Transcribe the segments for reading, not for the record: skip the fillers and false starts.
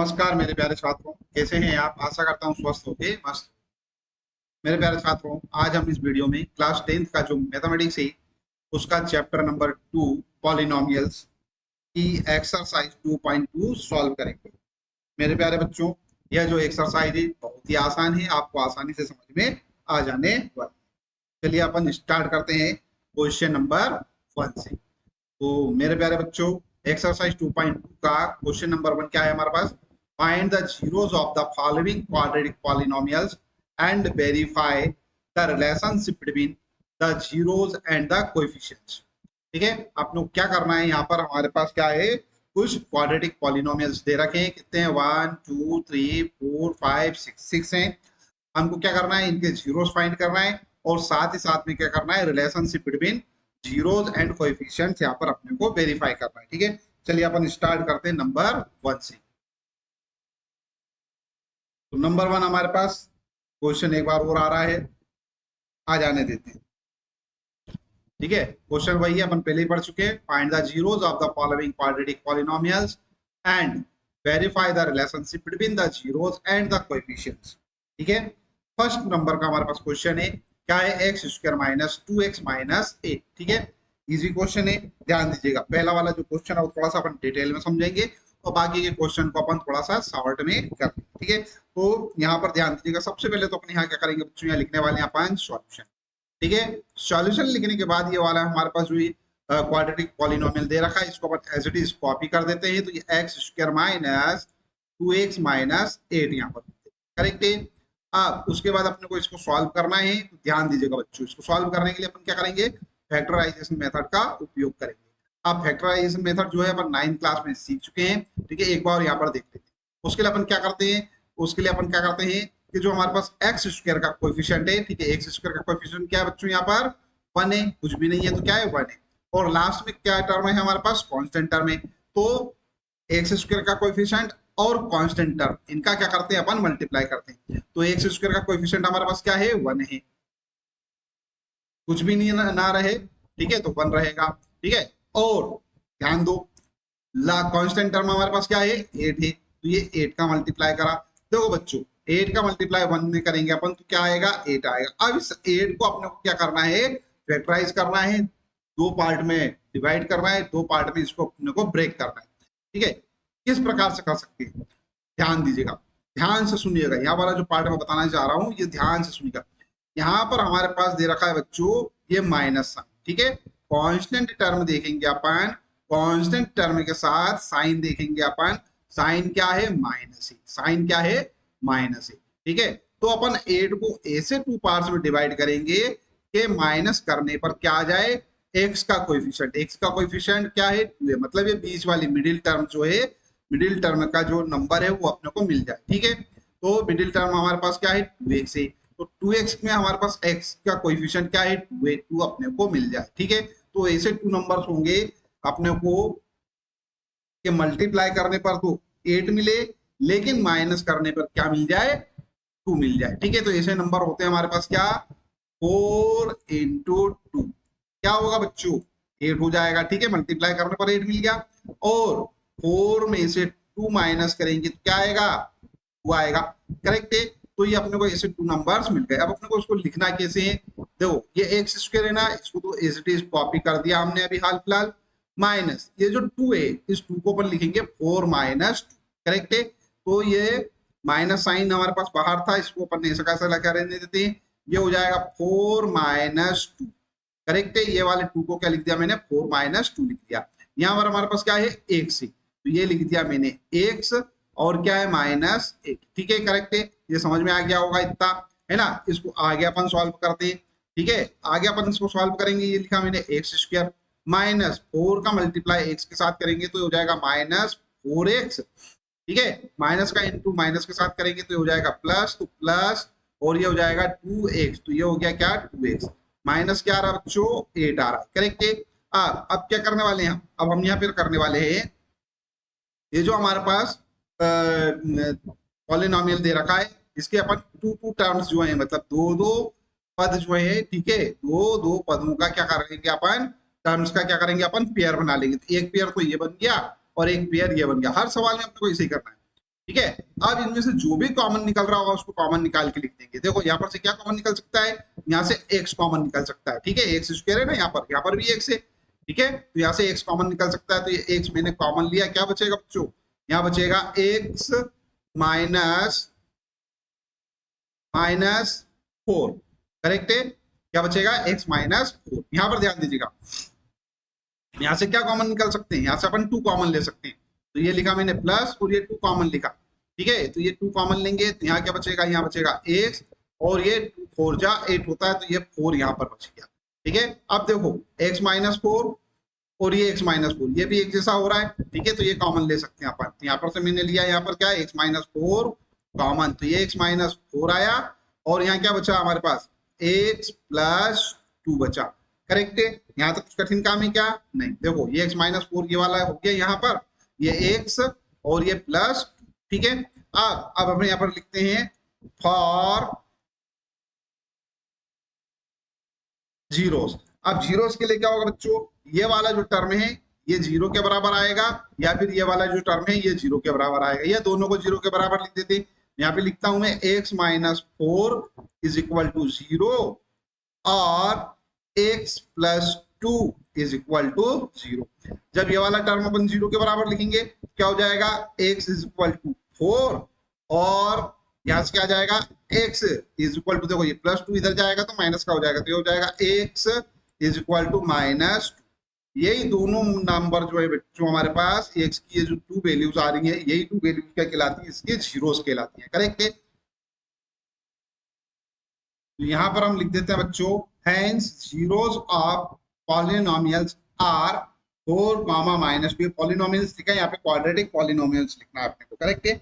नमस्कार मेरे प्यारे छात्रों, कैसे हैं आप? आशा करता हूँ स्वस्थ होके मस्त। मेरे प्यारे छात्रों, आज हम इस वीडियो में क्लास 10th का जो मैथमेटिक्स है उसका चैप्टर नंबर 2 पॉलिनोमियल्स की एक्सरसाइज 2.2 सॉल्व करेंगे। मेरे प्यारे बच्चों, यह जो एक्सरसाइज है बहुत ही आसान है, आपको आसानी से समझ में आ जाने वाली है। चलिए अपन स्टार्ट करते हैं क्वेश्चन नंबर 1 से। तो मेरे प्यारे बच्चों, एक्सरसाइज 2.2 का क्वेश्चन नंबर 1 क्या है हमारे पास? Find the zeros of the following quadratic polynomials and verify the relationship between the zeros and the coefficients. ठीक है, आप लोग क्या करना है, यहाँ पर हमारे पास क्या है, कुछ क्वाड्रेटिक पॉलिनोमियल्स दे रखे हैं। कितने हैं? 1 2 3 4 5 6 हैं। हमको क्या करना है, इनके जीरोस फाइंड करना है और साथ ही साथ में क्या करना है, relationship between zeros and coefficients यहाँ पर अपने को वेरीफाई करना है। ठीक है, चलिए अपन स्टार्ट करते हैं नंबर 1 से। तो नंबर 1 हमारे पास क्वेश्चन एक बार और आ रहा है, आ जाने देते हैं। ठीक है, क्वेश्चन वही है, अपन पहले ही पढ़ चुके हैं। Find the zeros of the following quadratic polynomials and verify the relationship between the zeros and the coefficients. ठीक है, फर्स्ट नंबर का हमारे पास क्वेश्चन है, क्या है? X square minus 2x minus 8। ठीक है, इजी क्वेश्चन है, ध्यान दीजिएगा। पहला वाला जो क्वेश्चन है वो थोड़ा सा अपन डिटेल में समझेंगे और बाकी के क्वेश्चन को अपन थोड़ा सा शॉर्ट में करेंगे। ठीक है, तो यहाँ पर ध्यान दीजिएगा। सबसे पहले तो अपन यहाँ क्या करेंगे बच्चों, यहाँ लिखने वाले हैं अपन सॉल्यूशन। ठीक है, सॉल्यूशन लिखने के बाद ये वाला हमारे पास जो क्वाड्रेटिक पॉलिनोमियल दे रखा है, इसको अपन एज इट इज कॉपी कर देते हैं। तो ये X square minus 2x minus 8 यहाँ पर करेक्ट है। अब उसके बाद अपने को इसको सॉल्व करना है। तो ध्यान दीजिएगा बच्चों, इसको सॉल्व करने के लिए अपन क्या करेंगे, फैक्टराइजेशन मेथड का उपयोग करेंगे। अब फैक्टराइजेशन मेथड जो है अपन 9th क्लास में सीख चुके हैं। ठीक है, एक बार यहाँ पर देख लेते हैं। उसके लिए अपन क्या करते हैं, उसके लिए अपन क्या करते हैं कि जो हमारे पास एक्स स्क्वायर का कोएफिशिएंट है, ठीक है, एक्स स्क्वायर का कोएफिशिएंट क्या है बच्चों, यहाँ पर 1 है, कुछ भी नहीं है तो क्या है 1 है। और लास्ट में क्या टर्म है हमारे पास? कांस्टेंट टर्म है। तो एक्स स्क्वायर का कोएफिशिएंट और कांस्टेंट टर्म, इनका क्या करते हैं अपन, मल्टीप्लाई करते हैं। तो एक्स स्क्वायर का कोएफिशिएंट हमारे पास क्या है? 1 है, कुछ भी नहीं ना रहे, ठीक है, तो 1 रहेगा। ठीक है, और ध्यान दो, ला कांस्टेंट टर्म हमारे पास क्या है? 8 है। तो ये 8 का मल्टीप्लाई करा। देखो बच्चों, 8 का मल्टीप्लाई 1 में करेंगे अपन तो क्या आएगा? 8 आएगा। अब इस 8 को अपने को क्या करना है, फैक्टराइज करना है, दो पार्ट में डिवाइड करना है, दो पार्ट में इसको अपने को ब्रेक करना है। ठीक है, किस प्रकार से कर सकते हैं, ध्यान दीजिएगा, ध्यान से सुनिएगा। यहाँ वाला जो पार्ट मैं बताना चाह रहा हूँ ये ध्यान से सुनिएगा। यहाँ पर हमारे पास दे रखा है बच्चों ये माइनस साइन। ठीक है, कांस्टेंट टर्म देखेंगे अपन, कांस्टेंट टर्म के साथ साइन देखेंगे अपन। साइन क्या है? माइनस है। साइन क्या है? माइनस है। ठीक है, तो अपन 8 को ऐसे टू पार्ट्स में डिवाइड करेंगे कि माइनस करने पर क्या आ जाए, एक्स का कोएफिशिएंट। एक्स का कोएफिशिएंट क्या है? 2 है। मतलब ये बीच वाली मिडिल टर्म जो है, मिडिल टर्म का जो नंबर है वो अपने को मिल जाए। ठीक है, तो मिडिल टर्म हमारे पास क्या है? 2x है। तो 2x में हमारे पास x का कोएफिशिएंट क्या है? 2 है। 2 अपने को मिल जाए। ठीक है, तो ऐसे 2 नंबर्स होंगे अपने को कि मल्टीप्लाई करने पर तो 8 मिले, लेकिन माइनस करने पर क्या मिल जाए? 2 मिल जाए। ठीक है, तो ऐसे नंबर होते हैं हमारे पास क्या? 4 इंटू 2 क्या होगा बच्चों? 8 हो जाएगा। ठीक है, मल्टीप्लाई करने पर 8 मिल गया। और 4 में से 2 माइनस करेंगे तो क्या आएगा? 2 आएगा। करेक्ट है, तो ये अपने को ऐसे 2 नंबर्स मिल गए। अब अपने को उसको लिखना कैसे है? देखो, ये एक्स स्क्वायर है ना, इसको तो एज इट इज कॉपी कर दिया हमने अभी हाल फिलहाल। माइनस ये जो 2 है, इस 2 को अपन लिखेंगे 4 माइनस 2। करेक्ट है, तो ये माइनस साइन हमारे पास बाहर था, इसको अपन ऐसा कैसा लगा रहने देते हैं, ये हो जाएगा 4 माइनस 2। करेक्ट है, ये वाले 2 को क्या लिख दिया मैंने? 4 माइनस 2 लिख दिया। यहाँ पर हमारे पास क्या है? x है, तो ये लिख दिया मैंने x, और क्या है? माइनस 1। ठीक है, करेक्ट है, ये समझ में आ गया होगा इतना, है ना। इसको आगे अपन सॉल्व करते हैं। ठीक है, आगे अपन इसको सॉल्व करेंगे। ये लिखा मैंने एक्स स्क्वायर माइनस 4 का मल्टीप्लाई एक्स के साथ करेंगे तो हो जाएगा माइनस 4x। ठीक है, माइनस का इंटू माइनस के साथ करेंगे तो हो जाएगा प्लस, तो प्लस, और ये हो जाएगा 2x, तो ये हो गया क्या? 2x। माइनस क्या आ रहा है बच्चों? 8 आ रहा है। करेक्ट है, अब क्या करने वाले हैं, अब हम यहाँ पे करने वाले हैं, ये जो हमारे पास पॉलिनोमियल दे रखा है, इसके अपन टू टर्म्स जो है, मतलब दो दो पद जो है, ठीक है, दो दो पदों का क्या करेंगे अपन, टर्म्स का क्या करेंगे अपन, पेयर बना लेंगे। तो एक पेयर तो ये बन गया और एक पेयर ये बन गया। हर सवाल में अपने को इसे ही करना है। ठीक है। अब इनमें से जो भी कॉमन निकल रहा होगा उसको कॉमन निकाल के लिख देंगे। देखो यहाँ पर से क्या कॉमन निकल सकता है, यहाँ से एक्स कॉमन निकल सकता है। ठीक है, एक्स स्क्वायर है ना, यहाँ पर भी एक्स है। ठीक है, तो यहाँ से एक्स कॉमन निकल सकता है, तो ये एक्स मैंने कॉमन लिया, क्या बचेगा बच्चों, यहाँ बचेगा एक्स माइनस माइनस 4। करेक्ट है, क्या बचेगा, एक्स माइनस 4। यहाँ पर ध्यान दीजिएगा, यहाँ से क्या कॉमन निकल सकते हैं, यहाँ से अपन 2 कॉमन ले सकते हैं। तो ये लिखा मैंने प्लस और ये 2 कॉमन लिखा। ठीक है, तो ये 2 कॉमन लेंगे तो यहाँ क्या बचेगा, यहाँ बचेगा एक्स, और ये 4 जा 8 होता है, तो ये 4 यहाँ पर बच गया। ठीक है, अब देखो एक्स माइनस 4 और ये एक्स माइनस 4 ये भी एक जैसा हो रहा है। ठीक है, तो ये कॉमन ले सकते हैं अपन। तो यहाँ पर से मैंने लिया, यहाँ पर क्या है, एक्स माइनस 4 कॉमन, तो ये एक्स माइनस 4 आया, और यहाँ क्या बचा हमारे पास, एक्स प्लस 2 बचा। करेक्ट है, यहाँ तक कुछ कठिन काम है क्या, नहीं। देखो ये एक्स माइनस 4 ये वाला हो गया यहाँ पर, ये एक्स और ये प्लस। ठीक है, अब हम यहाँ पर लिखते हैं फॉर जीरोस। अब जीरोस के लिए क्या होगा बच्चों, ये वाला जो टर्म है ये 0 के बराबर आएगा, या फिर ये वाला जो टर्म है ये 0 के बराबर आएगा, ये दोनों को 0 के बराबर लिख देते हैं। यहाँ पे लिखता हूं मैं x minus 4 is equal to 0 और x plus 2 is equal to 0। जब ये वाला टर्म अपन 0 के बराबर लिखेंगे क्या हो जाएगा, x इज इक्वल टू 4, और यहां से क्या आ जाएगा, x इज इक्वल टू, देखो ये प्लस 2 इधर जाएगा तो माइनस का हो जाएगा, तो ये हो जाएगा x is equal to minus. यही दोनों नंबर जो है बच्चों हमारे पास, x की ये जो 2 वैल्यूज आ रही है, यही 2 वैल्यूज क्या कहलाती है, इसके जीरोस कहलाती है। करेक्ट है, तो यहाँ पर हम लिख देते हैं बच्चों, hence zeros of polynomials are 4 comma minus 2। Polynomials लिखा है, यहाँ पे क्वाड्रेटिक पॉलिनोमियल्स लिखना है आपने को। करेक्ट है,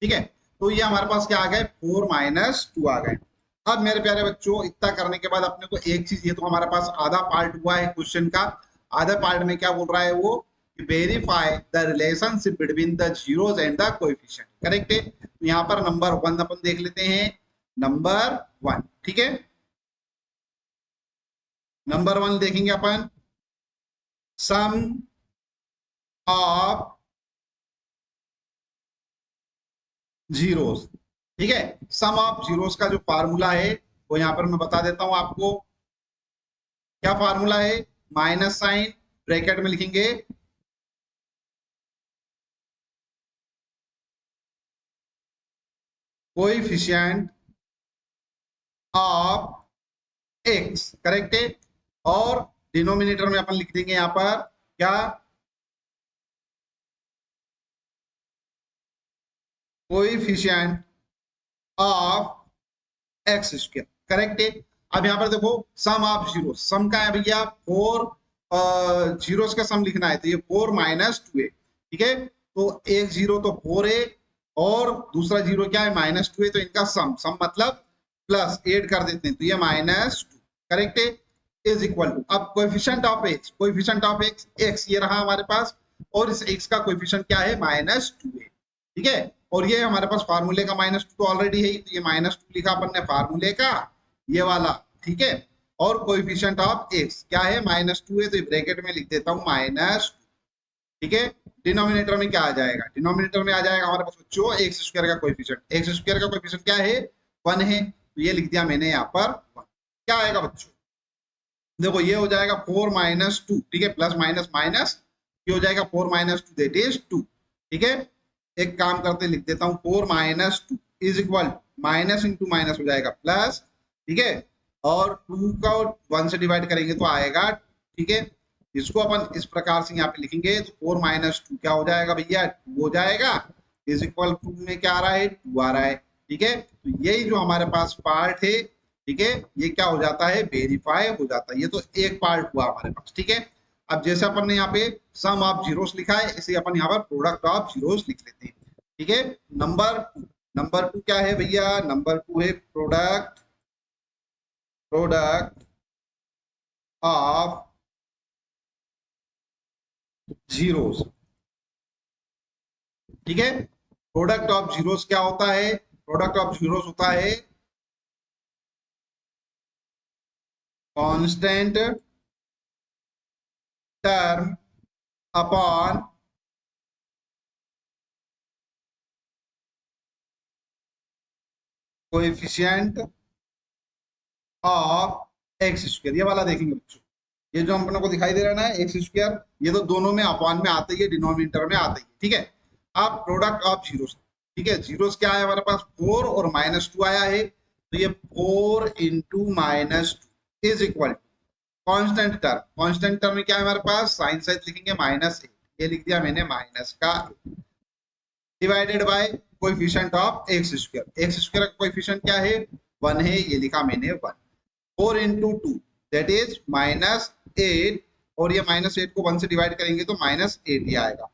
ठीक है, तो ये हमारे पास क्या आ गए, 4 माइनस 2 आ गए। अब मेरे प्यारे बच्चों इतना करने के बाद अपने को एक चीज, ये तो हमारे पास आधा पार्ट हुआ है क्वेश्चन का। आधा पार्ट में क्या बोल रहा है वो, verify the relationship between the zeros and the coefficient. Correct है, तो यहाँ पर नंबर 1 अपन देख लेते हैं, नंबर 1। ठीक है, नंबर 1 देखेंगे अपन, सम ऑफ जीरोस। ठीक है, सम ऑफ जीरोस का जो फार्मूला है वो यहां पर मैं बता देता हूं आपको। क्या फार्मूला है, माइनस साइन, ब्रैकेट में लिखेंगे कोएफिशिएंट ऑफ एक्स। करेक्ट है, और डिनोमिनेटर में अपन लिख देंगे यहां पर क्या, coefficient of X square. Correct है, अब यहां पर देखो सम ऑफ जीरो, सम का है भैया 4 जीरोस का सम लिखना है, तो ये 4 माइनस 2 है। ठीक है, तो एक जीरो तो 4 है, और दूसरा जीरो क्या है, माइनस 2 है, तो इनका सम, सम मतलब प्लस ऐड कर देते हैं, तो ये माइनस 2। करेक्ट है, इज इक्वल टू, अब coefficient of x, coefficient of x, x ये रहा हमारे पास, और इस एक्स का कोएफिशिएंट क्या है, माइनस 2 है। ठीक है, और ये हमारे पास फार्मूले का माइनस 2 तो ऑलरेडी है, तो ये माइनस 2 लिखा अपन ने फार्मूले का, ये वाला। ठीक है, और कोएफिशिएंट ऑफ एक्स क्या है, माइनस 2 है, तो ब्रैकेट में लिख देता हूं माइनस। ठीक है, डिनोमिनेटर में क्या आ जाएगा, डिनोमिनेटर में आ जाएगा हमारे पास बच्चों एक्स स्क्वायर का कोएफिशिएंट। एक्स स्क्वायर का कोएफिशिएंट क्या है, 1 है, तो ये लिख दिया मैंने यहाँ पर 1। क्या आएगा बच्चों, देखो ये हो जाएगा 4 माइनस 2। ठीक है, प्लस माइनस माइनस, ये हो जाएगा 4 माइनस 2 दैट इज 2। ठीक है, एक काम करते लिख देता हूं 4 minus 2 is equal, minus into minus हो जाएगा प्लस। ठीक है, और 2 का 1 से डिवाइड करेंगे तो आएगा। ठीक है, इसको अपन इस प्रकार से यहाँ पे लिखेंगे, तो 4 माइनस 2 क्या हो जाएगा भैया, 2 हो जाएगा, इज इक्वल टू में क्या आ रहा है, 2 आ रहा है। ठीक है, तो यही जो हमारे पास पार्ट है, ठीक है, ये क्या हो जाता है, वेरीफाई हो जाता है। ये तो एक पार्ट हुआ हमारे पास। ठीक है, अब जैसे अपन ने यहाँ पे सम ऑफ जीरोस लिखा है, इसे अपन यहाँ पर प्रोडक्ट ऑफ जीरोस लिख लेते हैं। ठीक है, नंबर 2, नंबर 2 क्या है भैया, नंबर 2 है प्रोडक्ट, प्रोडक्ट ऑफ जीरोस। ठीक है, प्रोडक्ट ऑफ जीरोस क्या होता है, प्रोडक्ट ऑफ जीरोस होता है constant term upon coefficient of X square, ये वाला देखेंगे बच्चों। ये जो हम अपने को दिखाई दे रहा है ना एक्स स्क्वायर, ये तो दोनों में अपॉन में आते ही है, डिनोमिनेटर में आते ही है, ठीक है। अब प्रोडक्ट ऑफ जीरोस, ठीक है, जीरोस क्या है हमारे पास 4 और -2 आया है, तो ये 4 into -2 is equal to constant term. Constant term में क्या है हमारे पास, साइन साइड लिखेंगे -8, ये लिख दिया मैंने माइनस का, divided by coefficient of X square. X square का कोएफिशिएंट क्या है 1 है, ये लिखा मैंने 1। 4 इंटू 2 दैट इज -8, और ये -8 को 1 से डिवाइड करेंगे तो -8 ही आएगा।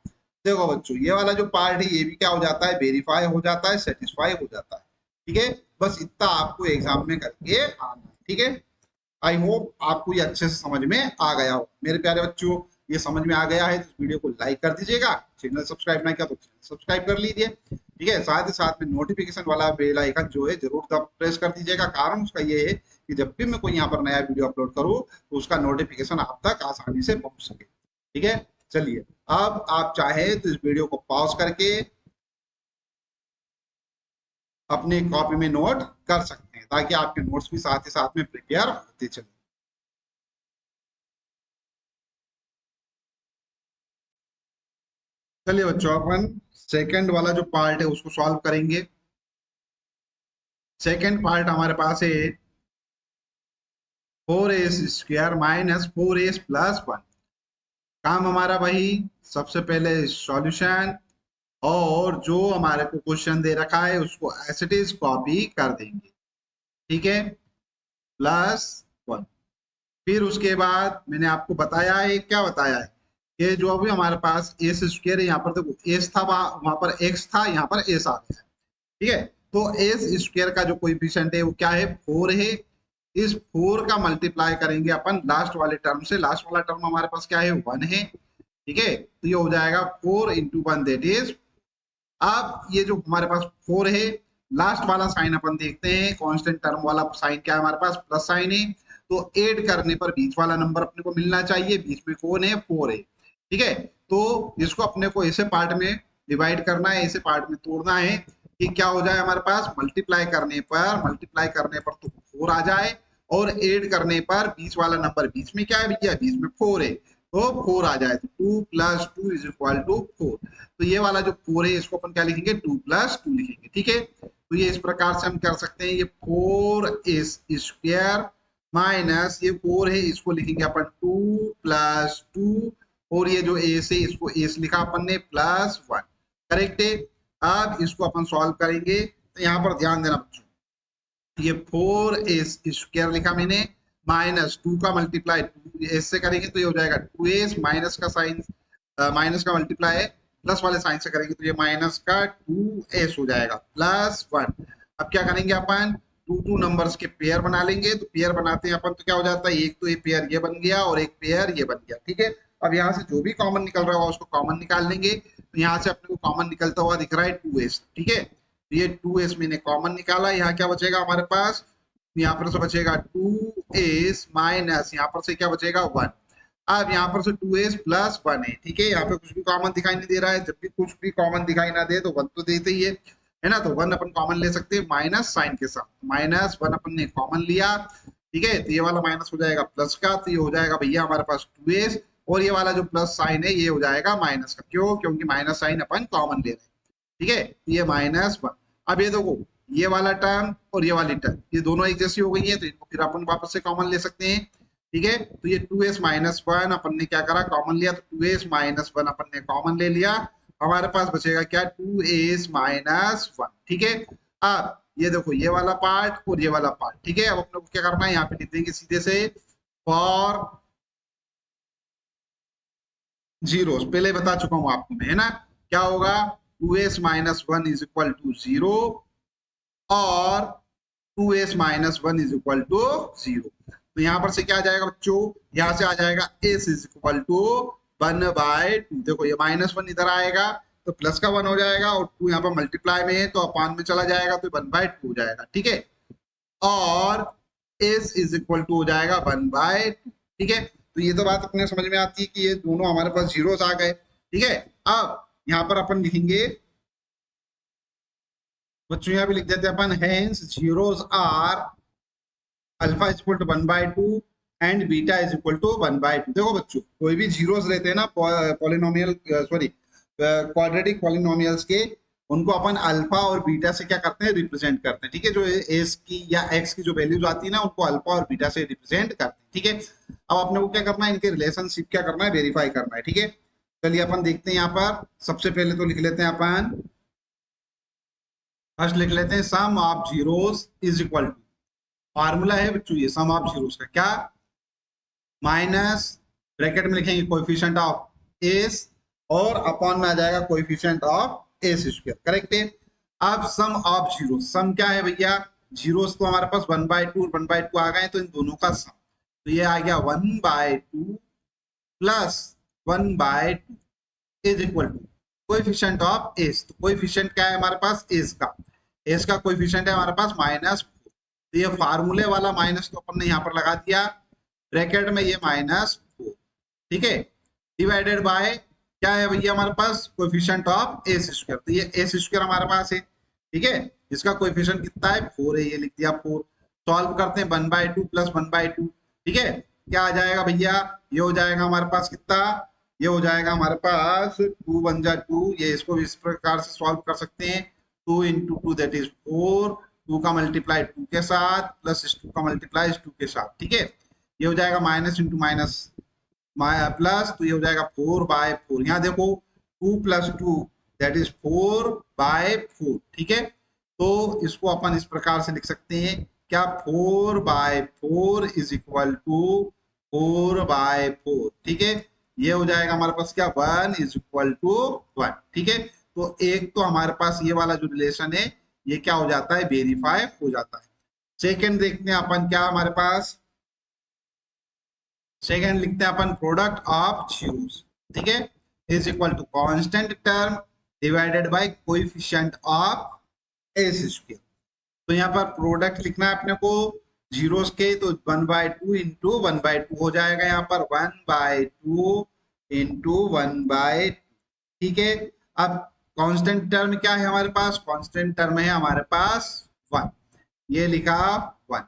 देखो बच्चों ये वाला जो पार्ट है ये भी क्या हो जाता है, वेरीफाई हो जाता है, सेटिस्फाई हो जाता है, ठीक है। बस इतना आपको एग्जाम में करके आना है, ठीक है। आई होप आपको ये अच्छे से समझ में आ गया हो मेरे प्यारे बच्चों। ये समझ में आ गया है तो इस वीडियो को लाइक कर दीजिएगा, चैनल सब्सक्राइब नहीं किया तो चैनल सब्सक्राइब कर लीजिए, ठीक है। साथ ही साथ में नोटिफिकेशन वाला बेल आइकन जो है जरूर प्रेस कर दीजिएगा। कारण उसका ये है कि जब भी मैं कोई यहाँ पर नया वीडियो अपलोड करूँ तो उसका नोटिफिकेशन आप तक आसानी से पहुंच सके, ठीक है। चलिए अब आप चाहे तो इस वीडियो को पॉज करके अपने कॉपी में नोट कर सकते हैं, ताकि आपके नोट्स भी साथ ही साथ में प्रिपेयर होते चले। चलिए बच्चों अपन सेकंड वाला जो पार्ट है उसको सॉल्व करेंगे। सेकंड पार्ट हमारे पास है 4a² -4a+1। काम हमारा वही, सबसे पहले सॉल्यूशन, और जो हमारे को क्वेश्चन दे रखा है उसको एज इट इज कॉपी कर देंगे, ठीक है, +1। फिर उसके बाद मैंने आपको बताया है, क्या बताया है, कि जो अभी हमारे पास एस स्क्वायर है, यहाँ पर देखो एस था, वहां पर एक्स था, यहाँ पर एस आ गया, ठीक है। तो एस स्क्वायर का जो कोएफिशिएंट है वो क्या है 4 है। इस 4 का मल्टीप्लाई करेंगे अपन लास्ट वाले टर्म से, लास्ट वाला टर्म हमारे पास क्या है 1 है, ठीक है। तो ये हो जाएगा 4 इंटू 1 दैट इज, अब ये जो हमारे पास 4 है, लास्ट वाला साइन अपन देखते हैं, कांस्टेंट टर्म वाला साइन क्या है हमारे पास प्लस साइन है, तो ऐड करने पर बीच वाला नंबर अपने को मिलना चाहिए, बीच में कौन है 4 है, ठीक है। तो इसको अपने को ऐसे पार्ट में डिवाइड करना है, ऐसे पार्ट में तोड़ना है कि क्या हो जाए हमारे पास, मल्टीप्लाई करने पर तो 4 आ जाए, और ऐड करने पर बीच वाला नंबर, बीच में क्या है भैया, बीच में 4 है, तो 4 आ जाए, तो 2 + 2 इज इक्वल टू 4। तो ये वाला जो 4 है इसको अपन क्या लिखेंगे 2 + 2 लिखेंगे, ठीक है। तो ये इस प्रकार से हम कर सकते हैं, ये 4a² माइनस ये 4 है, इसको लिखेंगे अपन 2 + 2, और ये जो एस है इसको एस लिखा अपन ने +1, करेक्ट है। अब इसको अपन सॉल्व करेंगे, तो यहाँ पर ध्यान देना बच्चों, ये 4a² लिखा मैंने, -2 का मल्टीप्लाई 2s से करेंगे तो ये हो जाएगा 2s, माइनस का साइन, माइनस का मल्टीप्लाई है प्लस वाले साइन से करेंगे तो ये माइनस का 2s हो जाएगा +1। अब क्या करेंगे अपन, 2 नंबर्स के पेयर बना लेंगे, तो पेयर बनाते हैं अपन तो क्या हो जाता है, एक तो ये पेयर ये बन गया और एक पेयर ये बन गया, ठीक है। अब यहाँ से जो भी कॉमन निकल रहा होगा उसको कॉमन निकाल लेंगे, तो यहाँ से अपने को कॉमन निकलता हुआ दिख रहा है 2s, ठीक है। तो ये 2s मैंने कॉमन निकाला, यहाँ क्या बचेगा हमारे पास, यहाँ पर से बचेगा 2s माइनस यहाँ पर से क्या बचेगा 1। अब यहाँ पर से 2s + 1 है, ठीक है। यहाँ पे कुछ भी कॉमन दिखाई नहीं दे रहा है, जब भी कुछ भी कॉमन दिखाई ना दे तो 1 तो देते ही है ना, तो 1 अपन कॉमन ले सकते हैं माइनस साइन के साथ, -1 अपन ने कॉमन लिया, ठीक है। तो ये वाला माइनस हो जाएगा प्लस का, तो ये हो जाएगा भैया हमारे पास 2s, और ये वाला जो प्लस साइन है ये हो जाएगा माइनस का, क्यों, क्योंकि माइनस साइन अपन कॉमन ले रहे हैं, ठीक है। ये -1। अब ये देखो ये वाला टर्म और ये वाली टर्म ये दोनों एक जैसी हो गई है, तो इनको फिर अपन वापस से कॉमन ले सकते हैं, ठीक है। तो ये 2s - 1 अपन ने क्या करा, कॉमन लिया, तो 2s - 1 अपन ने कॉमन ले लिया, हमारे पास बचेगा क्या 2s - 1, ठीक है। अब ये देखो ये वाला पार्ट और ये वाला पार्ट, ठीक है। अब अपने को क्या करना है, यहाँ पे लिख देंगे सीधे से फॉर जीरो, पहले बता चुका हूं आपको मैं, है ना। क्या होगा 2s - 1 इज इक्वल टू 0, और 2s - 1 इज इक्वल टू 0। तो यहाँ पर से क्या आ जाएगा बच्चों, यहाँ से आ जाएगा s इज इक्वल टू 1/2। देखो ये -1 इधर आएगा तो प्लस का 1 हो जाएगा, और 2 यहाँ पर मल्टीप्लाई में है तो अपान में चला जाएगा तो 1/2 हो जाएगा, ठीक है। और s इज इक्वल टू हो जाएगा 1/2, ठीक है। तो ये तो बात अपने समझ में आती है कि ये दोनों हमारे पास जीरोस आ गए, ठीक है। अब यहाँ पर अपन लिखेंगे बच्चों यहाँ पे लिख देते हैं अपन, hence zeros are alpha is equal to 1/2 and beta is equal to 1/2। देखो बच्चों, कोई भी जीरोस रहते हैं ना पॉलिनोमियल, सॉरी क्वाड्रेटिक पॉलिनोमियल्स के, उनको अपन अल्फा और बीटा से क्या करते हैं, रिप्रेजेंट करते हैं। ठीक है, जो एस की या एक्स की जो वैल्यूज आती है ना, उनको अल्फा और बीटा से रिप्रेजेंट करते हैं। ठीक है, अब अपने को क्या करना है, इनके रिलेशनशिप क्या करना है, वेरीफाई करना है। ठीक है, चलिए अपन देखते हैं। यहाँ पर सबसे पहले तो लिख लेते हैं अपन, फर्स्ट लिख लेते हैं sum of zeros is equal to, formula है बच्चों ये सम ऑफ जीरोस का, क्या, माइनस ब्रैकेट में लिखेंगे कोएफिशिएंट ऑफ एस, और अपॉन में आ जाएगा coefficient of S square. Correct है। अब सम ऑफ जीरो, सम क्या है भैया, जीरोस तो हमारे पास 1/2 और 1/2 आ गए, तो इन दोनों का सम, तो ये आ गया 1/2 plus 1/2 is equal to coefficient of S. तो कोएफिशिएंट क्या है हमारे पास, एस का, एस का कोएफिशिएंट है हमारे पास -4। तो ये फार्मूले वाला माइनस तो अपन ने यहाँ पर लगा दिया, ब्रैकेट में ये -4, ठीक है, डिवाइडेड बाय क्या है भैया हमारे पास, कोएफिशिएंट ऑफ एस स्क्वायर। तो ये एस स्क्वायर हमारे पास है, ठीक है, इसका कोएफिशिएंट कितना है, 4 है, ये लिख दिया 4। सॉल्व करते हैं 1/2 प्लस 1/2, ठीक है, क्या आ जाएगा भैया, ये हो जाएगा हमारे पास कितना, ये हो जाएगा हमारे पास 2 1 जा 2, ये इसको इस प्रकार से सॉल्व कर सकते हैं, 2 इंटू 2 दैट इज 4, 2 का मल्टीप्लाई 2 के साथ प्लस 2 का मल्टीप्लाई 2 के साथ, ठीक है, ये हो जाएगा माइनस इंटू माइनस प्लस, तो ये हो जाएगा 4/4। यहाँ देखो 2 + 2 दैट इज 4/4, ठीक है, तो इसको अपन इस प्रकार से लिख सकते हैं, क्या, 4/4 इज इक्वल टू 4/4, ठीक है, ये हो जाएगा हमारे पास क्या, 1 इज इक्वल टू 1, ठीक है। तो एक तो हमारे पास ये वाला जो रिलेशन है, ये क्या हो जाता है, वेरीफाई हो जाता है। सेकेंड देखते हैं अपन, क्या हमारे पास, सेकेंड लिखते हैं अपन, प्रोडक्ट ऑफ जीरोस, ठीक है, is equal to constant term divided by coefficient of S square. तो यहाँ पर प्रोडक्ट लिखना है अपने को जीरोस के, तो 1/2 इंटू 1/2 हो जाएगा, यहाँ पर 1/2 इंटू 1/2, ठीक है। अब कांस्टेंट टर्म क्या है हमारे पास, कांस्टेंट टर्म है हमारे पास 1, ये लिखा 1।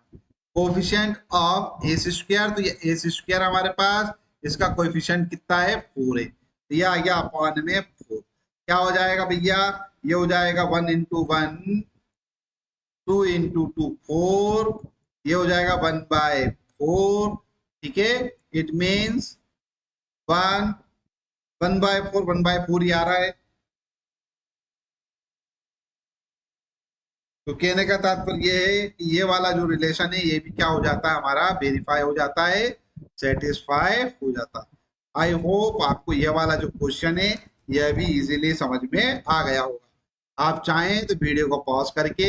कोफिशिएंट ऑफ एस स्क्वायर, तो ये एस स्क्वायर हमारे पास, इसका कोफिशिएंट कितना है, 4 है, तो ये आ गया अपॉन में 4। क्या हो जाएगा भैया, ये हो जाएगा 1 इंटू 1, 2 इंटू 2 4, ये हो जाएगा 1/4, ठीक है। इट मीन्स 1/4 ही आ रहा है। तो कहने का तात्पर्य ये है कि ये वाला जो रिलेशन है, ये भी क्या हो जाता है हमारा, वेरीफाई हो जाता है, सेटिस्फाई हो जाता है। आई होप आपको ये वाला जो क्वेश्चन है, यह भी इजीली समझ में आ गया होगा। आप चाहें तो वीडियो को पॉज करके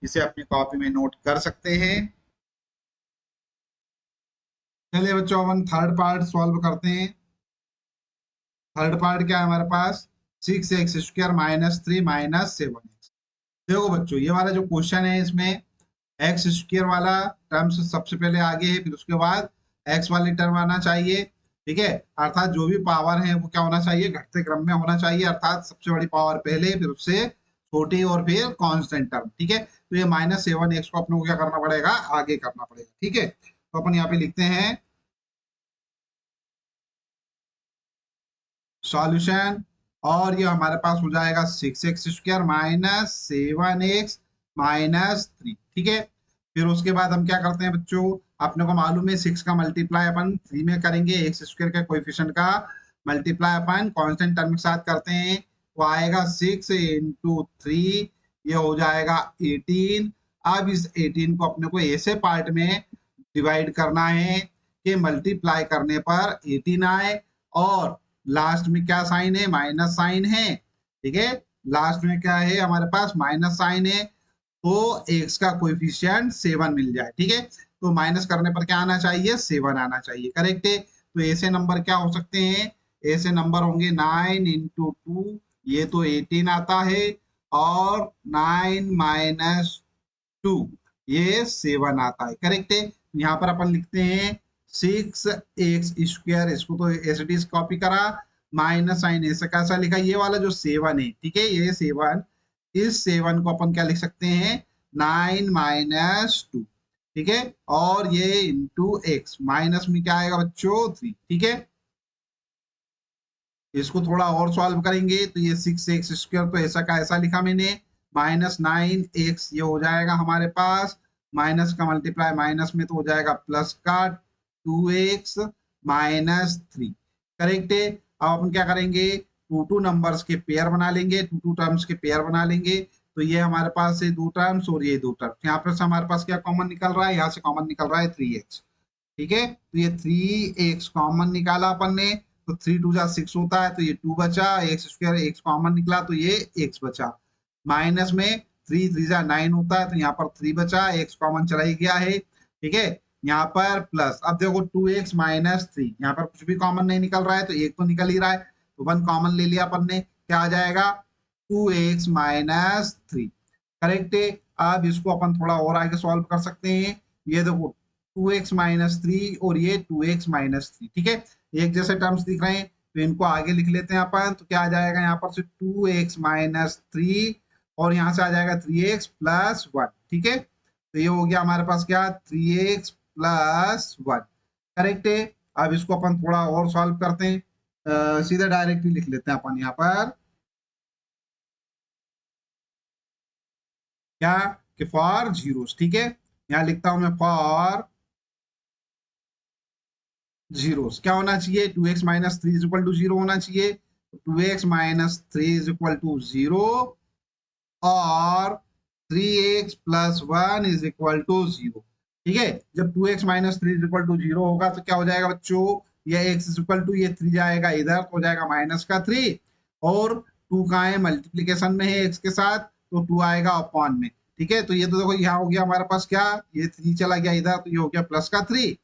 इसे अपनी कॉपी में नोट कर सकते हैं। चलिए बच्चों, अपन थर्ड पार्ट सॉल्व करते हैं। थर्ड पार्ट क्या है हमारे पास, 6x² - 3 - 7x। देखो बच्चों, ये वाला जो क्वेश्चन है, इसमें एक्स स्क्वायर वाला टर्म सबसे पहले आगे है, फिर उसके बाद एक्स वाली टर्म आना चाहिए, ठीक है, अर्थात जो भी पावर है वो क्या होना चाहिए, घटते क्रम में होना चाहिए, अर्थात सबसे बड़ी पावर पहले, फिर उससे छोटी, और फिर कांस्टेंट टर्म, ठीक है। तो ये -7x को अपने को क्या करना पड़ेगा, आगे करना पड़ेगा, ठीक है। तो अपन यहाँ पे लिखते हैं सॉल्यूशन, और ये हमारे पास हो जाएगा 6x² - 7x - 3, ठीक है। फिर उसके बाद हम क्या करते हैं बच्चों, अपने को मालूम है 6 का मल्टीप्लाई अपन 3 में करेंगे, एक्स स्क्वायर के कोएफिशिएंट का मल्टीप्लाई अपन कांस्टेंट टर्म के साथ करते हैं, वो आएगा 6 इंटू 3, ये हो जाएगा 18। अब इस 18 को अपने को ऐसे पार्ट में डिवाइड करना है कि मल्टीप्लाई करने पर 18 आए, और लास्ट में क्या साइन है, माइनस साइन है, ठीक है, लास्ट में क्या है हमारे पास, माइनस साइन है, तो एक्स का कोएफिशिएंट 7 मिल जाए, ठीक है। तो माइनस करने पर क्या आना चाहिए, 7 आना चाहिए, करेक्ट है। तो ऐसे नंबर क्या हो सकते हैं, ऐसे नंबर होंगे 9 इंटू 2, ये तो 18 आता है, और 9 माइनस 2, ये 7 आता है, करेक्ट है। यहाँ पर अपन लिखते हैं 6x², इसको तो एस डी कॉपी करा, माइनस साइन ऐसा कैसा लिखा, ये वाला जो 7 है, ठीक है, ये 7 इस 7 को अपन क्या लिख सकते हैं, 9 माइनस 2, ठीक है, और ये इंटू एक्स, माइनस में क्या आएगा बच्चों 3, ठीक है। इसको थोड़ा और सॉल्व करेंगे तो ये 6x² तो ऐसा का ऐसा लिखा मैंने, -9x ये हो जाएगा हमारे पास, माइनस का मल्टीप्लाई माइनस में तो हो जाएगा प्लस का 2x माइनस 3, करेक्ट है। अब अपन क्या करेंगे, टू नंबर्स के पेयर बना लेंगे, टू टर्म्स के पेयर बना लेंगे। तो ये हमारे पास है 2 टर्म्स और ये 2 टर्म्स, यहाँ पर से हमारे पास क्या कॉमन निकल रहा है, यहाँ से कॉमन निकल रहा है 3x, ठीक है। तो ये 3x कॉमन निकाला अपन ने, तो 3 2 जा 6 होता है, तो ये 2 बचा, x² x कॉमन निकला तो ये x बचा, माइनस में 3 3 जा 9 होता है, तो यहाँ पर 3 बचा, x कॉमन चला ही गया है, ठीक है। यहाँ पर प्लस, अब देखो 2x माइनस 3, यहाँ पर कुछ भी कॉमन नहीं निकल रहा है, तो एक तो निकल ही रहा है, तो 1 कॉमन ले लिया अपन ने, क्या आ जाएगा 2x माइनस 3, करेक्ट है। अब इसको अपन थोड़ा और आगे सॉल्व कर सकते हैं, ये देखो 2x माइनस 3 और ये 2x माइनस 3, ठीक है, एक जैसे टर्म्स दिख रहे हैं, तो इनको आगे लिख लेते हैं अपन। तो क्या आ जाएगा यहाँ पर से 2x माइनस 3 और यहाँ से आ जाएगा 3x प्लस 1, ठीक है। तो ये हो गया हमारे पास क्या 3x प्लस 1, करेक्ट है। अब इसको अपन थोड़ा और सॉल्व करते हैं, सीधे डायरेक्टली लिख लेते हैं अपन यहाँ पर क्या, कि फॉर जीरोस, ठीक है, यहाँ लिखता हूं मैं फॉर जीरोस क्या होना चाहिए, 2x minus 3 is equal to 0 होना चाहिए, 2x minus 3 is equal to 0 और 3x plus 1 is equal to 0, ठीक है। जब 2x minus 3 is equal to 0 होगा तो क्या हो जाएगा बच्चों, ये x इज इक्वल टू ये 3 जाएगा इधर, तो हो जाएगा माइनस का 3, और 2 का है मल्टीप्लीकेशन में है x के साथ, तो 2 आएगा अपॉन में, ठीक है। तो ये तो देखो यहाँ हो गया हमारे पास क्या, ये 3 चला गया इधर, तो ये हो गया प्लस का 3,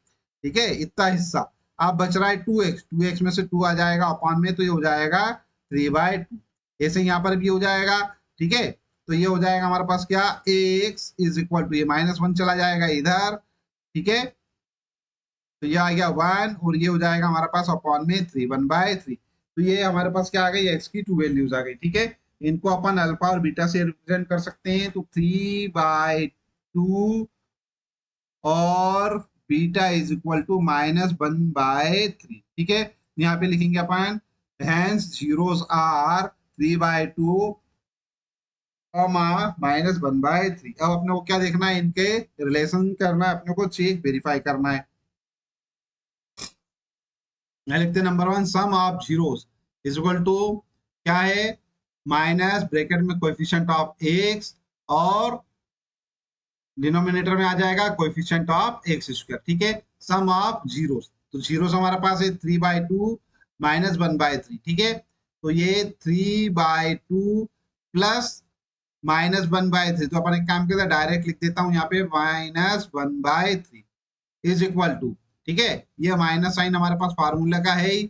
ठीक है, इतना हिस्सा। अब बच रहा है 2x में से 2 आ जाएगा अपॉन में, तो ये हो जाएगा 3/2, ऐसे यहाँ पर भी हो जाएगा, ठीक है। तो ये हो जाएगा हमारे पास क्या, x इज इक्वल टू ये -1 चला जाएगा इधर, ठीक है, तो ये आ गया 1 और ये हो जाएगा हमारे पास अपॉन में 3 1/3, तो ये हमारे पास क्या आ गई, x की 2 वैल्यूज आ गई, ठीक है। इनको अपन अल्फा और बीटा से रिप्रेजेंट कर सकते हैं, तो 3/2 और बीटा इज इक्वल टू -1/3, ठीक है। यहाँ पे लिखेंगे अपन हेंस जीरोस आर 3/2 -1/3। अब अपने को क्या देखना है, इनके रिलेशन करना है, अपने को चेक वेरीफाई करना है। यहाँ लिखते हैं number 1, sum of zeros is equal to क्या है, माइनस ब्रैकेट में कोएफिशिएंट ऑफ एक्स और डिनोमिनेटर में आ जाएगा कोएफिशिएंट ऑफ x², ठीक है। सम ऑफ जीरोस, तो जीरोस हमारे पास है 3/2 -1/3, ठीक है। तो ये 3/2 प्लस -1/3, तो अपन एक काम करते हैं डायरेक्ट लिख देता हूं यहाँ पे -1/3 इज इक्वल टू, ठीक है, ये माइनस साइन हमारे पास फार्मूला का है ही,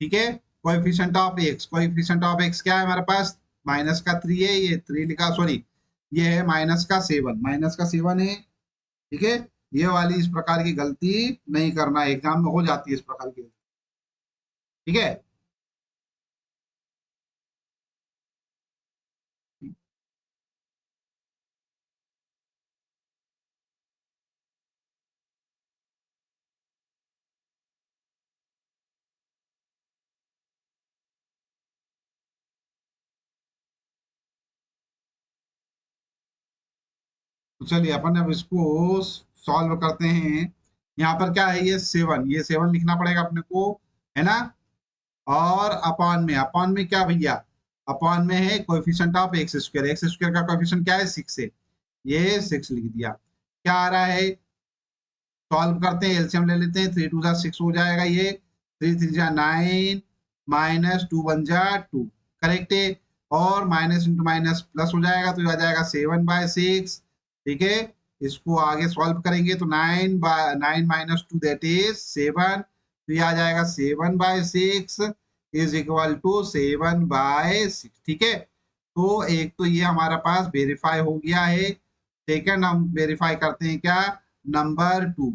ठीक है। Coefficient of x, coefficient of x क्या है हमारे पास, -3 है, ये 3 लिखा, सॉरी ये है -7 है, ठीक है। ये वाली इस प्रकार की गलती नहीं करना, एग्जाम में हो जाती है इस प्रकार की, ठीक है। तो चलिए अपन अब इसको सॉल्व करते हैं। यहाँ पर क्या है, ये 7 लिखना पड़ेगा अपने को, है ना। और अपॉन में क्या भैया, अपॉन में है कोएफिशिएंट ऑफ x² का कोएफिशिएंट क्या है 6 है, ये 6 लिख दिया। क्या आ रहा है, सॉल्व करते हैं, एलसीएम ले लेते हैं, 3 2 जा 6 हो जाएगा, ये 3 3 जा 9 -2 1 जा 2, करेक्ट है। और माइनस इंटू माइनस प्लस हो जाएगा, तो ये आ जाएगा 7/6, ठीक है। इसको आगे सॉल्व करेंगे तो 9 माइनस 2 दैट इज 7, तो ये आ जाएगा 7/6 इज इक्वल टू 7/6, ठीक है। तो एक तो ये हमारा पास वेरीफाई हो गया है। सेकंड हम वेरीफाई करते हैं क्या, number 2,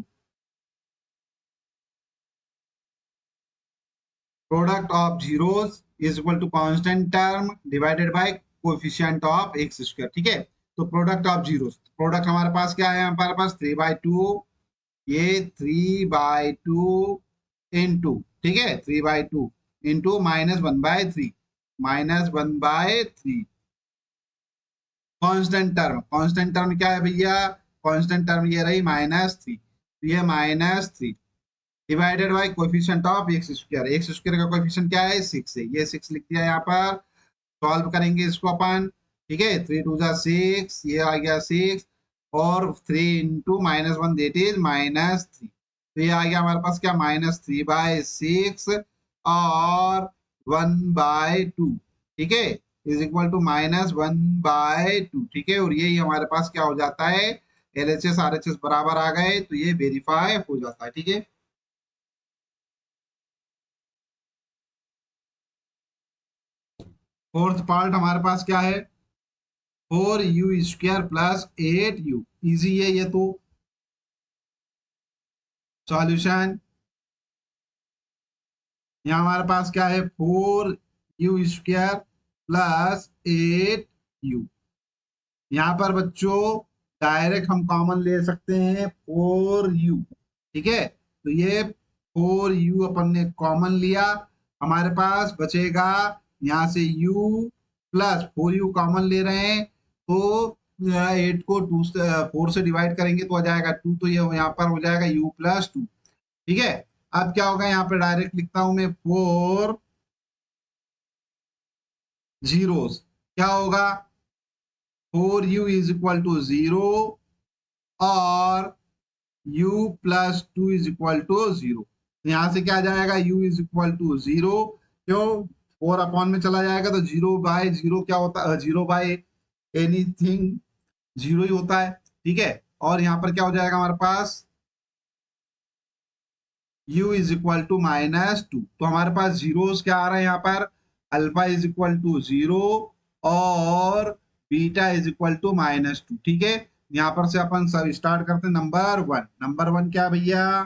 product of zeros is equal to constant term divided by coefficient of X square. ठीक है, तो प्रोडक्ट ऑफ जीरो, प्रोडक्ट हमारे पास क्या है, हमारे पास 3/2, ये 3/2 इंटू, ठीक है, 3/2 इंटू -1/3, -1/3 कांस्टेंट टर्म क्या है भैया, कांस्टेंट टर्म ये रही -3, तो ये -3 divided by coefficient of X square, x square का कोएफिशिएंट क्या है, 6 है, ये 6 लिख दिया यहाँ पर। सॉल्व करेंगे इसको अपन, ठीक है, 3 2 जा 6, ये आ गया 6, और 3 इंटू -1 देट इज -3, तो ये आ गया हमारे पास क्या, -3/6 और 1/2, ठीक है, इज इक्वल टू -1/2, ठीक है, और यही हमारे पास क्या हो जाता है, LHS RHS बराबर आ गए, तो ये वेरीफाई हो जाता है। ठीक है, फोर्थ पार्ट हमारे पास क्या है, 4u² प्लस 8u, इजी है ये तो। सॉल्यूशन, यहाँ हमारे पास क्या है, 4u² प्लस 8u, यहाँ पर बच्चों डायरेक्ट हम कॉमन ले सकते हैं 4u, ठीक है, तो ये 4u अपन ने कॉमन लिया, हमारे पास बचेगा यहाँ से u प्लस 4u कॉमन ले रहे हैं, तो 8 को 4 से डिवाइड करेंगे तो आ जाएगा 2, तो ये यहाँ पर हो जाएगा u प्लस 2, ठीक है। अब क्या होगा, यहाँ पे डायरेक्ट लिखता हूं मैं 4 जीरोस, क्या होगा, 4u इज इक्वल टू 0 और u plus 2 is equal to 0, यहां से क्या आ जाएगा, u इज इक्वल टू 0, क्यों, 4 अपॉन में चला जाएगा तो 0/0 क्या होता है, 0/एनीथिंग 0 ही होता है, ठीक है, और यहाँ पर क्या हो जाएगा हमारे पास, u इज इक्वल टू -2, तो हमारे पास जीरोस क्या आ रहे हैं यहाँ पर, अल्फा इज इक्वल टू 0 और बीटा इज इक्वल टू -2, ठीक है। यहाँ पर से अपन सब स्टार्ट करते हैं, नंबर वन क्या भैया,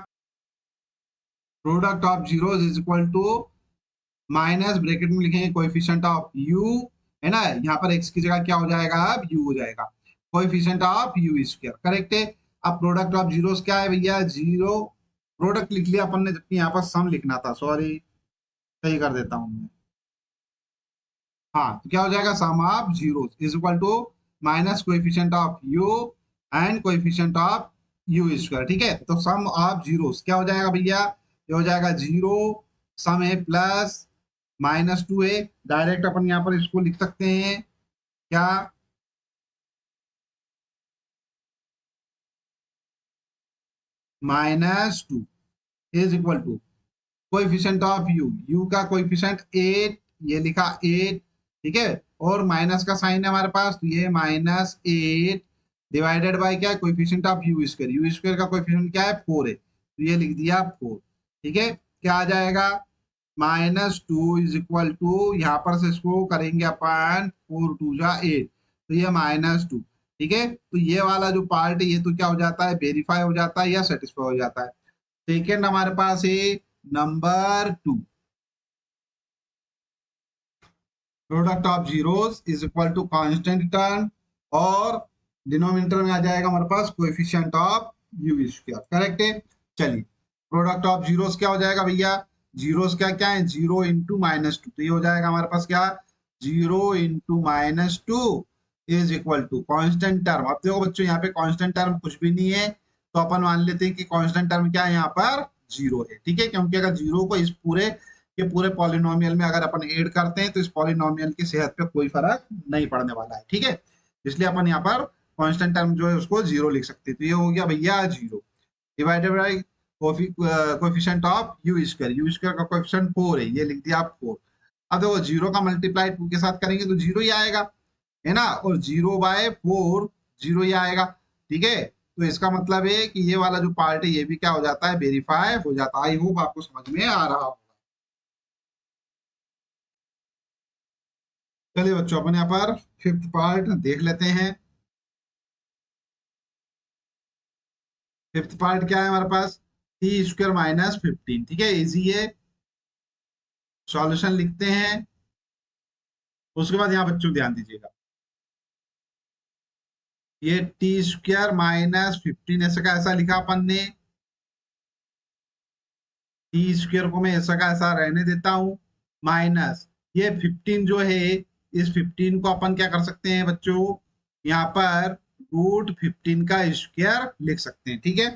product of zeros is equal to minus bracket में लिखेंगे कोएफिशिएंट ऑफ u, है ना, यहाँ पर x की जगह क्या हो जाएगा, अब u हो जाएगा, coefficient of u square, correct है। अब प्रोडक्ट ऑफ जीरोस क्या है भैया, जीरो, प्रोडक्ट लिख लिया अपन ने, जबकि यहाँ पर सम लिखना था, सॉरी, सही कर देता हूँ मैं, हाँ, तो क्या हो जाएगा, sum of zeros is equal to minus coefficient of u and coefficient of u square, ठीक है, तो सम ऑफ जीरोस क्या हो जाएगा भैया, ये हो जाएगा 0, सम है प्लस -2 है, डायरेक्ट अपन यहाँ पर इसको लिख सकते हैं क्या, -2 is equal to coefficient of u का कोएफिशिएंट 8, ये लिखा 8, ठीक है, और माइनस का साइन है हमारे पास, तो ये -8 डिवाइडेड बाय क्या है, कोएफिशिएंट ऑफ u स्क्वायर का कोएफिशिएंट क्या है, 4 है, तो ये लिख दिया 4, ठीक है, क्या आ जाएगा, -2 इज इक्वल टू, यहाँ पर से इसको करेंगे अपन, 4 2 जा 8, तो ये -2, ठीक है, तो ये वाला जो पार्ट है ये तो क्या हो जाता है, वेरीफाई हो जाता है या सेटिस्फाई हो जाता है। सेकेंड हमारे पास है number 2, product of zeros is equal to constant term, और डिनोमिनेटर में आ जाएगा हमारे पास coefficient of u square, correct है। चलिए, प्रोडक्ट ऑफ जीरोस क्या हो जाएगा भैया, जीरोस क्या क्या है, 0 इंटू -2, तो ये हो जाएगा हमारे पास क्या, 0 into -2 is equal to constant term. अब देखो बच्चों, यहाँ पे कांस्टेंट टर्म कुछ भी नहीं है, तो अपन मान लेते हैं कि कांस्टेंट टर्म क्या है, यहाँ पर 0 है, ठीक है, क्योंकि अगर 0 को इस पूरे के पूरे पॉलिनोमियल में अगर अपन ऐड करते हैं तो इस पॉलिनोमियल की सेहत पे कोई फर्क नहीं पड़ने वाला है, ठीक है, इसलिए अपन यहाँ पर कांस्टेंट टर्म जो है उसको 0 लिख सकते हैं, तो ये हो गया भैया 0 divided by coefficient of u square का कोएफिशिएंट 4 है, ये लिख दिया आप 4। अब देखो 0 का मल्टीप्लाई 2 के साथ करेंगे तो 0 ही आएगा, है ना, और 0/4 0 ही आएगा, ठीक है, तो इसका मतलब है कि ये वाला जो पार्ट है ये भी क्या हो जाता है, वेरीफाई हो जाता है। आई होप आपको समझ में आ रहा हो। चलिए बच्चों, अपन यहाँ पर फिफ्थ पार्ट देख लेते हैं। फिफ्थ पार्ट क्या है हमारे पास, t² -15, ठीक है, इजी है, सॉल्यूशन लिखते हैं, उसके बाद यहाँ बच्चों ध्यान दीजिएगा, ये टी स्क्वायर माइनस 15 ऐसा का ऐसा लिखा अपन ने, टी स्क्वायर को मैं ऐसा का ऐसा रहने देता हूं, माइनस ये 15 जो है, इस 15 को अपन क्या कर सकते हैं बच्चों, यहाँ पर √15 का स्क्वायर लिख सकते हैं, ठीक है।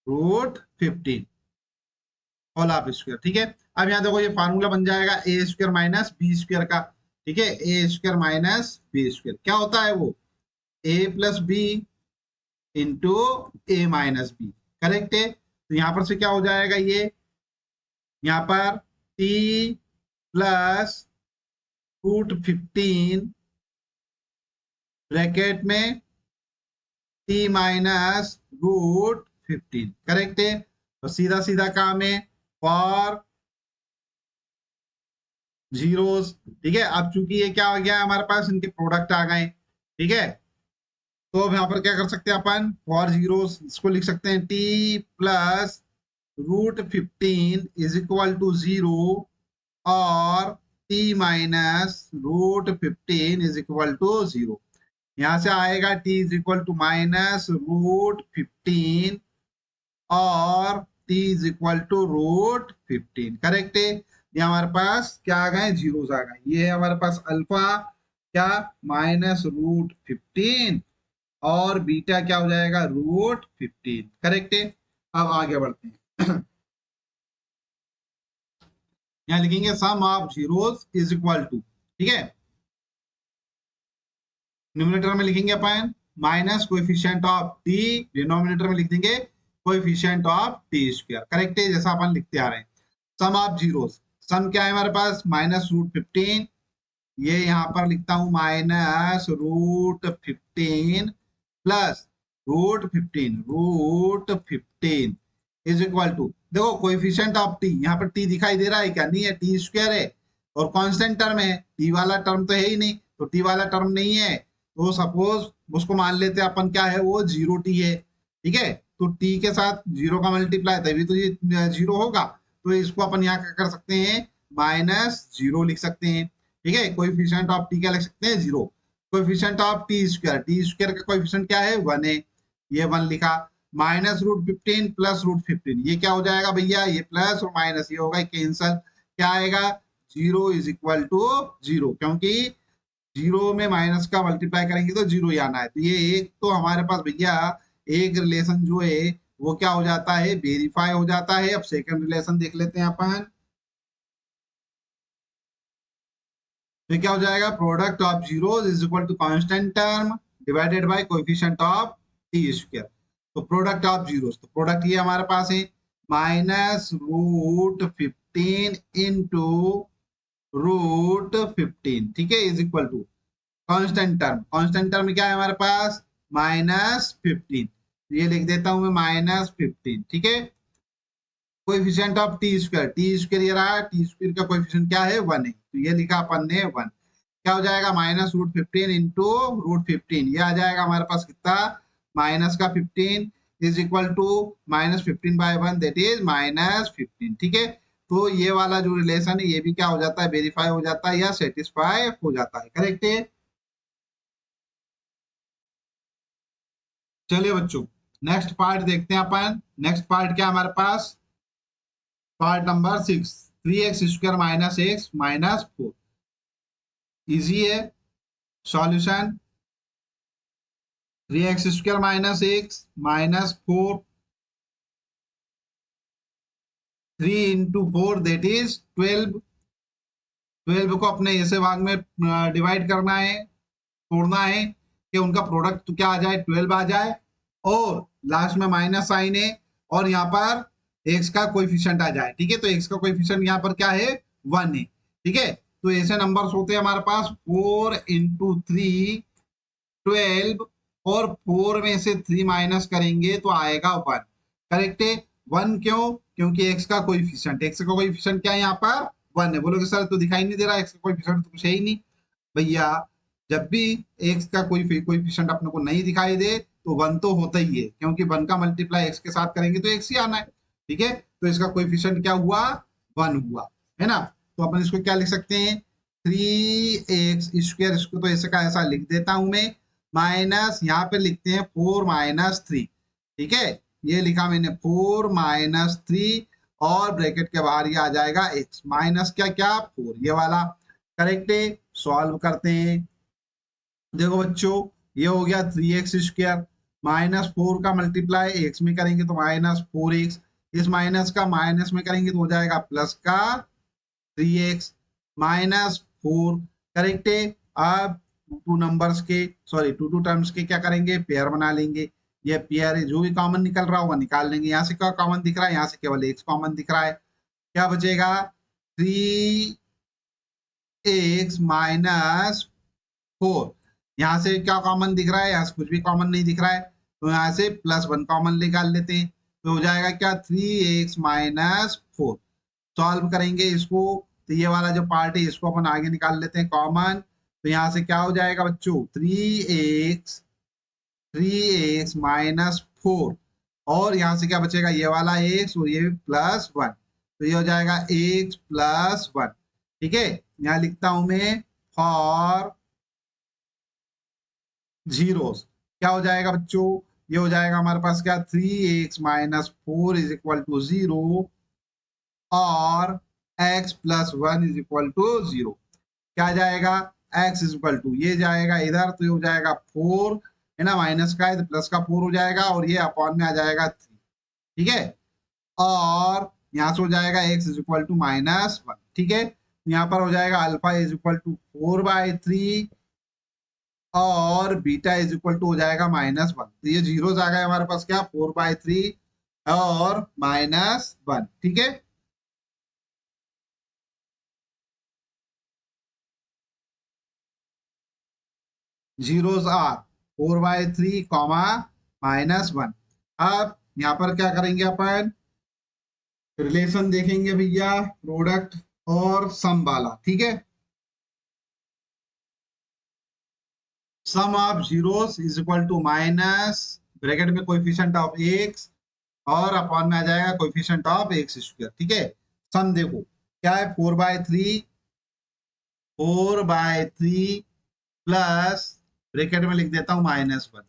√15 होल ऑफ स्क्वायर, ठीक है। अब यहाँ देखो ये फार्मूला बन जाएगा ए स्क्वायर माइनस बी स्क्वायर का, ठीक है। ए स्क्वायर माइनस बी स्क्वायर क्या होता है, वो ए प्लस बी इंटू ए माइनस बी, करेक्ट है। तो यहाँ पर से क्या हो जाएगा, ये यहाँ पर टी प्लस √15 ब्रैकेट में टी माइनस √15, करेक्ट है। तो सीधा सीधा काम है, फॉर जीरोस, ठीक है। अब चूंकि ये क्या हो गया हमारे पास, इनके प्रोडक्ट आ गए, ठीक है। तो अब यहाँ पर क्या कर सकते हैं अपन, फॉर जीरोस इसको लिख सकते हैं T plus √15 is equal to 0 और T minus √15 is equal to 0। यहां से आएगा T is equal to minus √15 और T is equal to √15, correct है। ये हमारे पास क्या आ गए, जीरोस आ गए। ये है हमारे पास अल्फा क्या, माइनस √15 और बीटा क्या हो जाएगा, √15, करेक्ट है। अब आगे बढ़ते हैं, यहाँ लिखेंगे sum of zeros is equal to, ठीक है। न्यूमरेटर में लिखेंगे अपन minus coefficient of t, denominator में लिख देंगे coefficient of T square, correct है, जैसा अपन लिखते आ रहे हैं। सम ऑफ जीरोस, सम क्या है हमारे पास, माइनस √15, ये यहाँ पर लिखता हूं minus √15 plus √15 is equal to, देखो कोएफिशिएंट ऑफ टी, यहाँ पर टी दिखाई दे रहा है क्या, नहीं है, टी स्क्वायर है और कांस्टेंट टर्म है, टी वाला टर्म तो है ही नहीं, तो टी वाला टर्म नहीं है, तो सपोज उसको मान लेते हैं अपन क्या है, वो 0t है, ठीक है। तो टी के साथ 0 का मल्टीप्लाई तभी तो ये 0 होगा, तो इसको अपन यहाँ क्या कर सकते हैं, -0 लिख सकते हैं, ठीक है। कोएफिशिएंट ऑफ टी क्या लिख सकते हैं, 0। कोएफिशिएंट ऑफ टी स्क्वायर का कोएफिशिएंट क्या है, 1 है, ये 1 लिखा। माइनस √15 प्लस √15, ये क्या हो जाएगा भैया, ये प्लस और माइनस ये होगा कैंसल, क्या आएगा, 0 इज इक्वल टू 0, क्योंकि 0 में माइनस का मल्टीप्लाई करेंगे तो 0 ही आना है। तो ये एक तो हमारे पास भैया एक रिलेशन जो है वो क्या हो जाता है, वेरीफाई हो जाता है। अब सेकंड रिलेशन देख लेते हैं अपन, तो क्या हो जाएगा, product of zeros is equal to constant term divided by coefficient of T square. तो प्रोडक्ट ऑफ जीरोस, तो प्रोडक्ट ये हमारे पास है माइनस √15 इंटू √15, ठीक है, is equal to constant term, constant term क्या है हमारे पास, -15, ये लिख देता हूं मैं -15, ठीक है। कोएफिशिएंट ऑफ टी स्क्वायर ये रहा, टी स्क्वायर का कोएफिशिएंट क्या है, 1 है, तो ये लिखा अपन ने 1, क्या हो जाएगा, -√15 इंटू √15, ये आ जाएगा हमारे पास कितना, माइनस का 15 is equal to -15/1 that is -15, ठीक है। तो ये वाला जो रिलेशन है ये भी क्या हो जाता है, वेरीफाई हो जाता है या सेटिस्फाई हो जाता है, करेक्ट है। चलिए बच्चों नेक्स्ट पार्ट देखते हैं अपन, नेक्स्ट पार्ट क्या हमारे पास, part number 6, 3x² - x -4, easy है solution, 3x² - x -4, 3 into 4 that is 12, 12 को अपने ऐसे भाग में डिवाइड करना है, तोड़ना है कि उनका प्रोडक्ट तो क्या आ जाए, 12 आ जाए, और लास्ट में माइनस साइन है और यहाँ पर एक्स का कोएफिशिएंट आ जाए, ठीक है। तो एक्स का कोएफिशिएंट यहाँ पर क्या है, 1 है, ठीक है। तो ऐसे नंबर्स होते हैं हमारे पास 4 इंटू 3 12, और 4 में से 3 माइनस करेंगे तो आएगा 1, करेक्ट है। 1 क्यों, क्योंकि एक्स का कोएफिशिएंट क्या है यहाँ पर, 1 है। बोलोगे सर तो दिखाई नहीं दे रहा, एक्स का कोएफिशिएंट तो कुछ है ही नहीं भैया, जब भी एक्स का कोई कोएफिशिएंट अपने को नहीं दिखाई दे तो 1 तो होता ही है, क्योंकि 1 का मल्टीप्लाई एक्स के साथ करेंगे तो एक्स ही आना है। ठीक है, तो इसका कोएफिशिएंट क्या हुआ, 1 हुआ, है ना। तो अपन इसको क्या लिख सकते हैं, 3x², इसको तो ऐसे का ऐसा लिख देता हूं मैं, माइनस यहाँ पे लिखते हैं 4 - 3, ठीक है, ये लिखा मैंने 4 - 3, और ब्रैकेट के बाहर ये आ जाएगा x माइनस क्या क्या 4, ये वाला करेक्ट है। सॉल्व करते हैं, देखो बच्चों, ये हो गया 3x² -4 का मल्टीप्लाई x में करेंगे तो -4x, इस माइनस का माइनस में करेंगे तो हो जाएगा प्लस का 3x -4, करेक्ट है। अब टू नंबर्स के, सॉरी टू टर्म्स के क्या करेंगे, पेयर बना लेंगे, ये पेयर है, जो भी कॉमन निकल रहा होगा निकाल लेंगे। यहाँ से क्या कॉमन दिख रहा है, यहाँ से केवल x कॉमन दिख रहा है, क्या बचेगा 3x - 4, यहाँ से क्या कॉमन दिख रहा है, यहाँ से कुछ भी कॉमन नहीं दिख रहा है, तो यहाँ से +1 कॉमन निकाल लेते हैं, तो हो जाएगा क्या 3x - 4। सॉल्व करेंगे इसको, तो ये वाला जो पार्ट है इसको अपन आगे निकाल लेते हैं कॉमन, तो यहाँ से क्या हो जाएगा बच्चों 3x - 4, और यहाँ से क्या बचेगा, ये वाला x और ये +1, तो ये हो जाएगा x+1, ठीक है। यहाँ लिखता हूं मैं फॉर जीरोस, क्या हो जाएगा बच्चों, ये हो जाएगा हमारे पास क्या 3x - 4 = 0, और x+1 = 0, क्या जाएगा x ये जाएगा इधर, तो ये हो जाएगा 4, है ना, माइनस का है तो प्लस का 4 हो जाएगा, और ये अपॉन में आ जाएगा 3, ठीक है। और यहाँ से हो जाएगा x -1, ठीक है, यहाँ पर हो जाएगा अल्फा = 4/3, और बीटा हो जाएगा -1, तो ये जीरोस आ गए हमारे पास, क्या 4/3 और -1, ठीक है। Zeros are 4/3, -1। अब यहाँ पर क्या करेंगे अपन, रिलेशन देखेंगे भैया, प्रोडक्ट और सम वाला, ठीक है। Sum of zeros minus, bracket में कोएफिशिएंट ऑफ x, और अपॉन में आ जाएगा कोएफिशिएंट ऑफ x², ठीक है। सम देखो क्या है, 4/3 प्लस, ब्रैकेट में लिख देता हूं -1,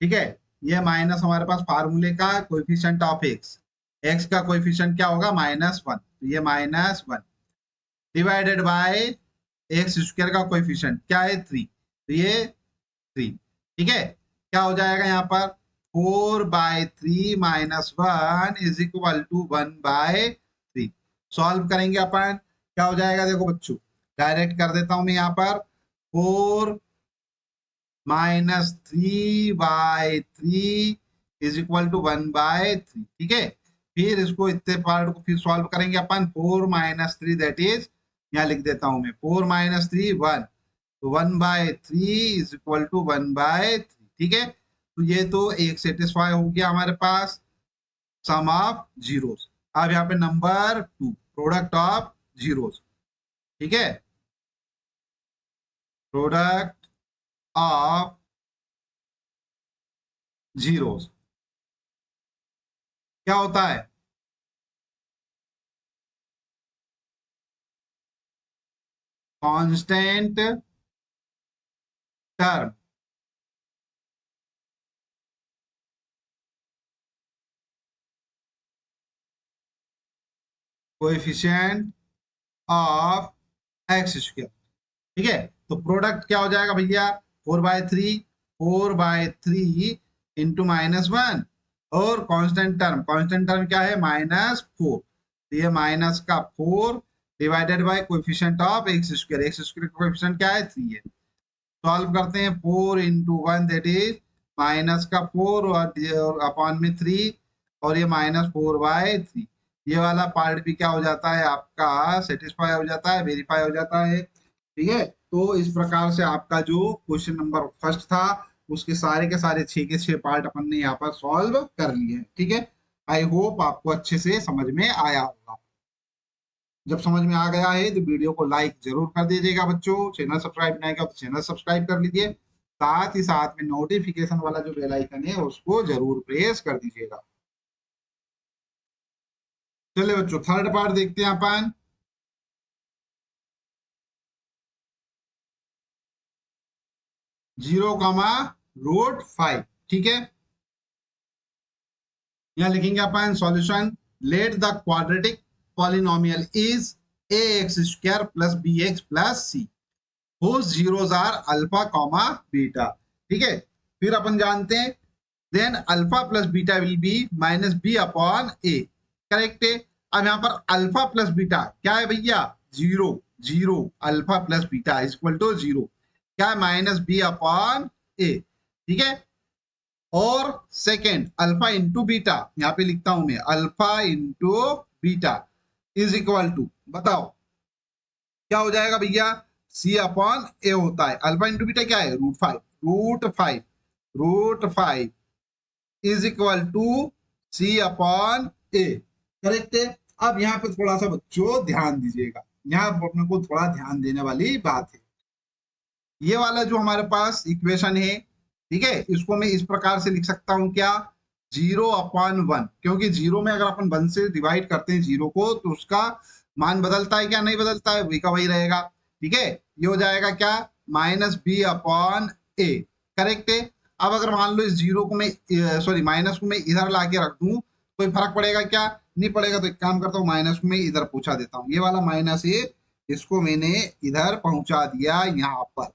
ठीक है। ये माइनस हमारे पास फार्मूले का कोएफिशिएंट ऑफ x, x का कोएफिशिएंट क्या होगा -1, तो ये -1 डिवाइडेड बाय x² का कोएफिशिएंट क्या है 3, तो ये 3, ठीक है। क्या हो जाएगा यहाँ पर 4/3 - 1 = 1/3, सॉल्व करेंगे अपन, क्या हो जाएगा, देखो बच्चों डायरेक्ट कर देता हूं मैं यहाँ पर, 4 -3/3 = 1/3, ठीक है। फिर इसको इतने पार्ट को फिर सॉल्व करेंगे अपन, 4 - 3 दैट इज, यहाँ लिख देता हूं मैं 4 - 3 1, तो 1/3 = 1/3, ठीक है। तो ये तो एक सेटिस्फाई हो गया हमारे पास, सम ऑफ जीरोस। अब यहाँ पे नंबर 2, प्रोडक्ट ऑफ जीरोस, ठीक है, प्रोडक्ट ऑफ जीरोस क्या होता है, constant term coefficient of x², ठीक है। तो प्रोडक्ट क्या हो जाएगा भैया, 4/3 इंटू -1, और कांस्टेंट टर्म क्या है -4, तो ये माइनस का 4 divided by coefficient of x², का कोएफिशिएंट क्या है 3 है। सॉल्व करते हैं, 4 × 1 दैट इज -4, और अपॉन में 3, और ये -4/3, ये वाला पार्ट भी क्या हो जाता है आपका, सेटिस्फाई हो जाता है, वेरीफाई हो जाता है, ठीक है। तो इस प्रकार से आपका जो क्वेश्चन नंबर फर्स्ट था, उसके सारे के सारे 6 के 6 पार्ट अपन ने यहाँ पर सॉल्व कर लिए हैं, ठीक है। आई होप आपको अच्छे से समझ में आया होगा। जब समझ में आ गया है तो वीडियो को लाइक जरूर कर दीजिएगा बच्चों, चैनल सब्सक्राइब नहीं किया तो चैनल सब्सक्राइब कर लीजिए, साथ ही साथ में नोटिफिकेशन वाला जो बेल आइकन है उसको जरूर प्रेस कर दीजिएगा। चलिए बच्चों थर्ड पार्ट देखते हैं अपन। जीरो कॉमा रूट फाइव, ठीक है। यहाँ लिखेंगे अपन solution, let the quadratic polynomial is a x square plus B x plus c, whose zeros are alpha comma beta, ठीक है। फिर अपन जानते हैं then alpha plus beta will be minus b upon A, correct है। अब यहाँ पर अल्फा प्लस बीटा क्या है भैया, zero, zero alpha plus beta is equal to zero, क्या है माइनस बी अपॉन ए, ठीक है। और सेकेंड अल्फा इंटू बीटा, यहाँ पे लिखता हूं मैं alpha into beta is equal to, बताओ क्या हो जाएगा भैया, सी अपॉन ए होता है। अल्फा इंटू बीटा क्या है, root five, root five, root five is equal to C upon A, correct है। अब यहाँ पे थोड़ा सा बच्चों ध्यान दीजिएगा, यहाँ अपने को थोड़ा ध्यान देने वाली बात है। ये वाला जो हमारे पास इक्वेशन है, ठीक है, इसको मैं इस प्रकार से लिख सकता हूं क्या, जीरो अपॉन वन, क्योंकि जीरो में अगर अपन वन से डिवाइड करते हैं जीरो को तो उसका मान बदलता है क्या, नहीं बदलता है, वही का वही रहेगा, ठीक है। ये हो जाएगा क्या, माइनस बी अपॉन ए, करेक्ट है। अब अगर मान लो इस जीरो को मैं सॉरी माइनस को मैं इधर ला के रख दूं, कोई फर्क पड़ेगा क्या, नहीं पड़ेगा। तो एक काम करता हूँ, माइनस को मैं इधर पहुंचा देता हूँ, ये वाला माइनस है इसको मैंने इधर पहुंचा दिया यहाँ पर,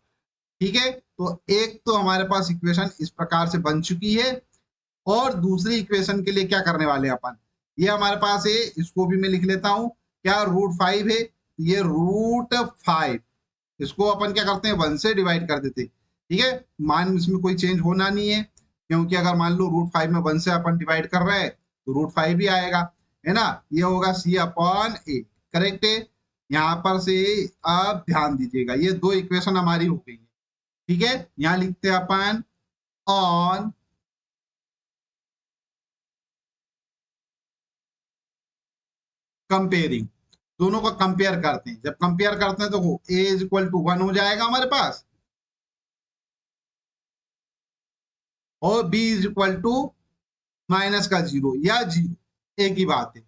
ठीक है। तो एक तो हमारे पास इक्वेशन इस प्रकार से बन चुकी है, और दूसरी इक्वेशन के लिए क्या करने वाले हैं अपन, ये हमारे पास है, इसको भी मैं लिख लेता हूं, क्या रूट फाइव है, ये रूट फाइव, इसको अपन क्या करते हैं वन से डिवाइड कर देते, ठीक है। मान इसमें कोई चेंज होना नहीं है, क्योंकि अगर मान लो रूट फाइव में वन से अपन डिवाइड कर रहे हैं तो रूट फाइव ही आएगा, है ना। ये होगा सी अपॉन ए, करेक्ट है। यहाँ पर से आप ध्यान दीजिएगा, ये दो इक्वेशन हमारी हो गई है, ठीक है। यहां लिखते हैं अपन ऑन कंपेयरिंग, दोनों को कंपेयर करते हैं, जब कंपेयर करते हैं तो A is equal to one हो जाएगा हमारे पास, और B is equal to minus का जीरो या जीरो, एक ही बात है,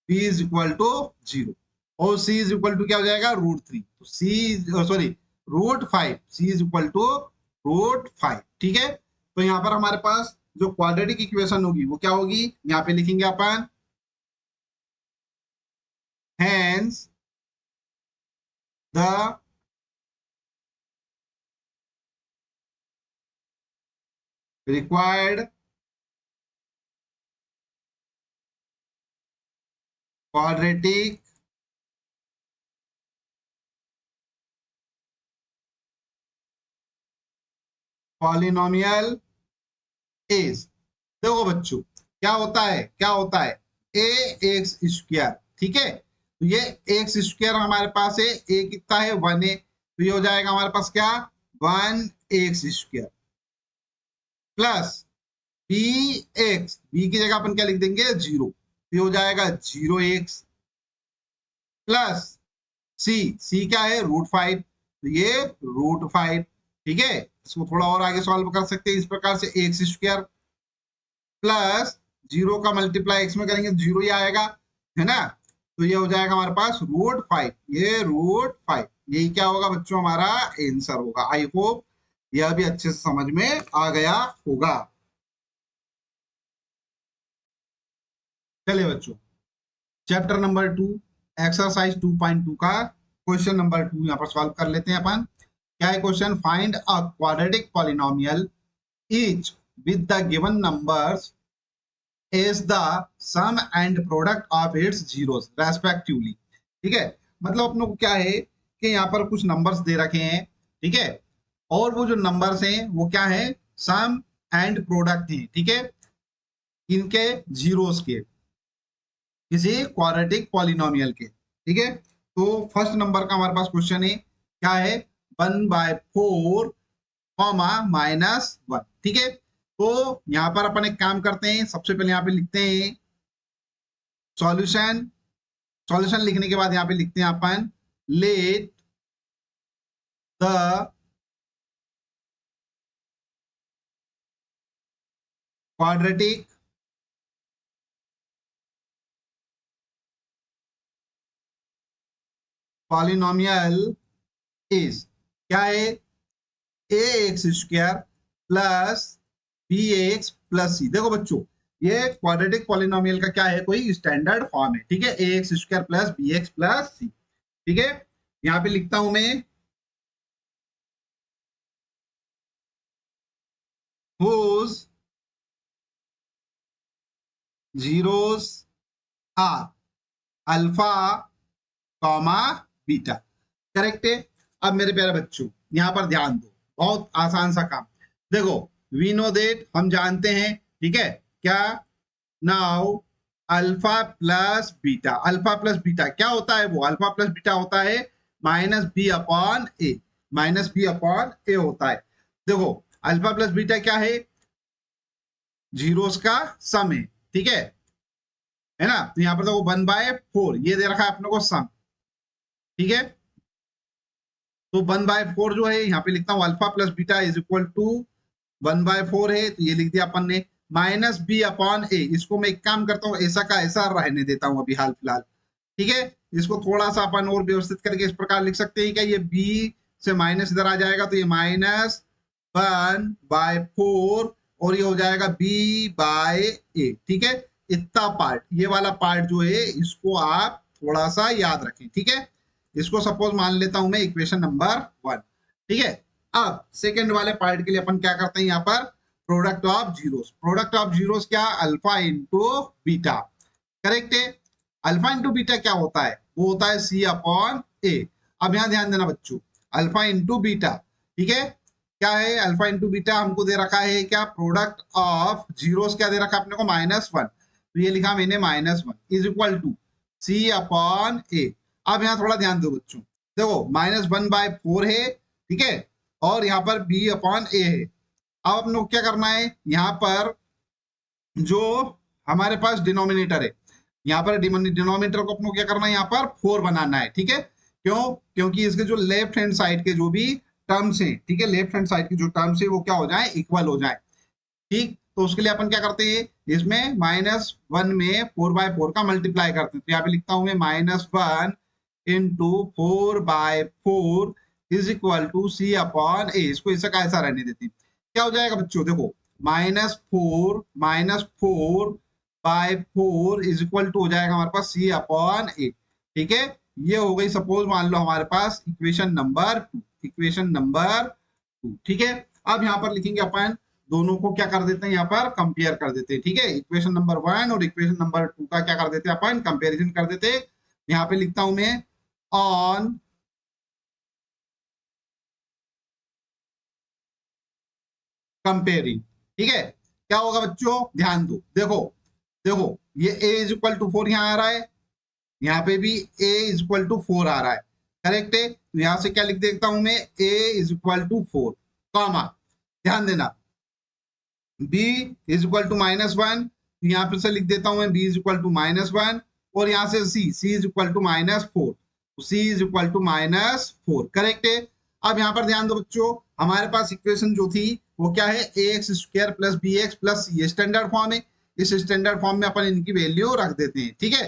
B is equal to zero, और सी इज इक्वल टू क्या हो जाएगा, रूट थ्री, तो c sorry root five, c is equal to root five, ठीक है। तो यहाँ पर हमारे पास जो क्वाड्रेटिक इक्वेशन होगी वो क्या होगी, यहाँ पे लिखेंगे अपन hence the required quadratic polynomial is, देखो बच्चों क्या होता है, क्या होता है, ए एक्स स्क्वायर, ठीक है। तो ये एक्स स्क्वायर हमारे पास है, ए कितना है, वन है, तो ये हो जाएगा हमारे पास क्या, one X square plus B X, B की जगह अपन क्या लिख देंगे, जीरो, तो ये हो जाएगा जीरो एक्स प्लस सी, सी क्या है, रूट फाइव, तो ये रूट फाइव, ठीक है। इसको थोड़ा और आगे सॉल्व कर सकते हैं इस प्रकार से, एक्स स्क्वायर प्लस जीरो का मल्टीप्लाई एक्स में करेंगे जीरो ही आएगा, है ना। तो ये हो जाएगा हमारे पास रूट फाइव, ये रूट फाइव, यही क्या होगा बच्चों, हमारा आंसर होगा। आई होप यह भी अच्छे से समझ में आ गया होगा। चलिए बच्चों चैप्टर नंबर टू एक्सरसाइज 2.2 का क्वेश्चन नंबर टू यहाँ पर सॉल्व कर लेते हैं अपन। क्या है question, find a quadratic polynomial each with the given numbers is the sum and product of its zeros respectively, ठीक है। मतलब अपनों को क्या है कि यहाँ पर कुछ नंबर्स दे रखे हैं, ठीक है, और वो जो नंबर्स हैं वो क्या है, सम एंड प्रोडक्ट हैं, ठीक है, इनके जीरोस के, किसी क्वाड्रेटिक पॉलिनोमियल के, ठीक है। तो फर्स्ट नंबर का हमारे पास क्वेश्चन है, क्या है, one by four comma minus one, ठीक है। तो यहां पर अपन एक काम करते हैं, सबसे पहले यहाँ पे लिखते हैं सॉल्यूशन, सॉल्यूशन लिखने के बाद यहाँ पे लिखते हैं अपन let the quadratic polynomial is क्या है, a x square plus B x plus c. देखो बच्चों, ये क्वाड्रेटिक पॉलिनोमियल का क्या है, कोई स्टैंडर्ड फॉर्म है, ठीक है, a x square plus B x plus c. ठीक है, यहां पे लिखता हूं मैं whose zeros are alpha comma beta. Correct है। अब मेरे प्यारे बच्चों यहां पर ध्यान दो, बहुत आसान सा काम। देखो, वी नो देट, हम जानते हैं, ठीक है, क्या, now alpha plus beta, alpha plus beta क्या होता है, वो अल्फा प्लस बीटा होता है माइनस बी अपॉन ए, माइनस बी अपॉन ए होता है। देखो, अल्फा प्लस बीटा क्या है, जीरोस का सम है, ठीक है ना। तो यहां पर देखो 1/4 ये दे रखा है अपने को सम, ठीक है। तो 1/4 जो है यहाँ पे लिखता हूँ alpha plus beta is equal to 1/4 है, तो ये लिख दिया अपन ने, माइनस बी अपॉन ए। इसको मैं एक काम करता हूँ, ऐसा का ऐसा रहने देता हूँ अभी हाल फिलहाल, ठीक है। इसको थोड़ा सा अपन और व्यवस्थित करके इस प्रकार लिख सकते हैं, क्या ये बी से माइनस इधर आ जाएगा, तो ये -1/4 और ये हो जाएगा b/a, ठीक है। इतना पार्ट, ये वाला पार्ट जो है इसको आप थोड़ा सा याद रखें, ठीक है। इसको सपोज मान लेता हूं मैं इक्वेशन नंबर 1, ठीक है। अब सेकंड वाले पार्ट के लिए अपन क्या करते हैं, यहाँ पर product of zeros, product of zeros क्या, अल्फा इंटू बीटा। करेक्ट है। अल्फा इंटू बीटा क्या होता है, वो होता है सी अपॉन ए। अब यहां ध्यान देना बच्चों, अल्फा इंटू बीटा, ठीक है, क्या है, अल्फा इंटू बीटा हमको दे रखा है क्या, प्रोडक्ट ऑफ जीरोस क्या दे रखा है अपने को, -1, तो ये लिखा मैंने -1 is equal to C upon a. अब यहाँ थोड़ा ध्यान दो बच्चों, देखो -1/4 है, ठीक है, और यहाँ पर b अपॉन ए है। अब अपने को क्या करना है, यहाँ पर जो हमारे पास डिनोमिनेटर है, यहाँ पर डिनोमिनेटर को अपने को क्या करना है, यहाँ पर 4 बनाना है, ठीक है। क्यों, क्योंकि इसके जो लेफ्ट हैंड साइड के जो भी टर्म्स हैं, ठीक है, लेफ्ट हैंड साइड के जो टर्म्स है वो क्या हो जाए, इक्वल हो जाए, ठीक। तो उसके लिए अपन क्या करते हैं, इसमें -1 में 4/4 का मल्टीप्लाई करते हैं, तो यहाँ पे लिखता हूं मैं -1 into 4/4 is equal to C upon a. इसको ऐसा का ऐसा रहने देते हैं, क्या हो जाएगा बच्चों, देखो -4 इज इक्वल टू हो जाएगा हमारे पास सी अपॉन ए, ठीक है। ये हो गई सपोज मान लो हमारे पास इक्वेशन नंबर 2, इक्वेशन नंबर 2, ठीक है। अब यहाँ पर लिखेंगे अपन, दोनों को क्या कर देते हैं, यहाँ पर कंपेयर कर देते हैं, ठीक है। इक्वेशन नंबर 1 और इक्वेशन नंबर 2 का क्या कर देते हैं अपन, कंपेरिजन कर देते हैं। यहाँ पे लिखता हूं मैं ऑन कंपेयरिंग, ठीक है। क्या होगा बच्चों, ध्यान दो, देखो देखो, ये a इज इक्वल टू 4 यहाँ आ रहा है, यहाँ पे भी a इज इक्वल टू 4 आ रहा है, करेक्ट है। तो यहां से क्या लिख देता हूं मैं, a is equal to 4, comma, ध्यान देना, b इज इक्वल टू -1, यहाँ पे से लिख देता हूं मैं b इज इक्वल टू -1, और यहाँ से c is equal to -4, c is equal to -4, correct है। अब यहाँ पर ध्यान दो बच्चों, हमारे पास इक्वेशन जो थी वो क्या है, a x square plus B x plus c, standard form है। इस स्टैंडर्ड फॉर्म में अपन इनकी वैल्यू रख देते हैं, ठीक है।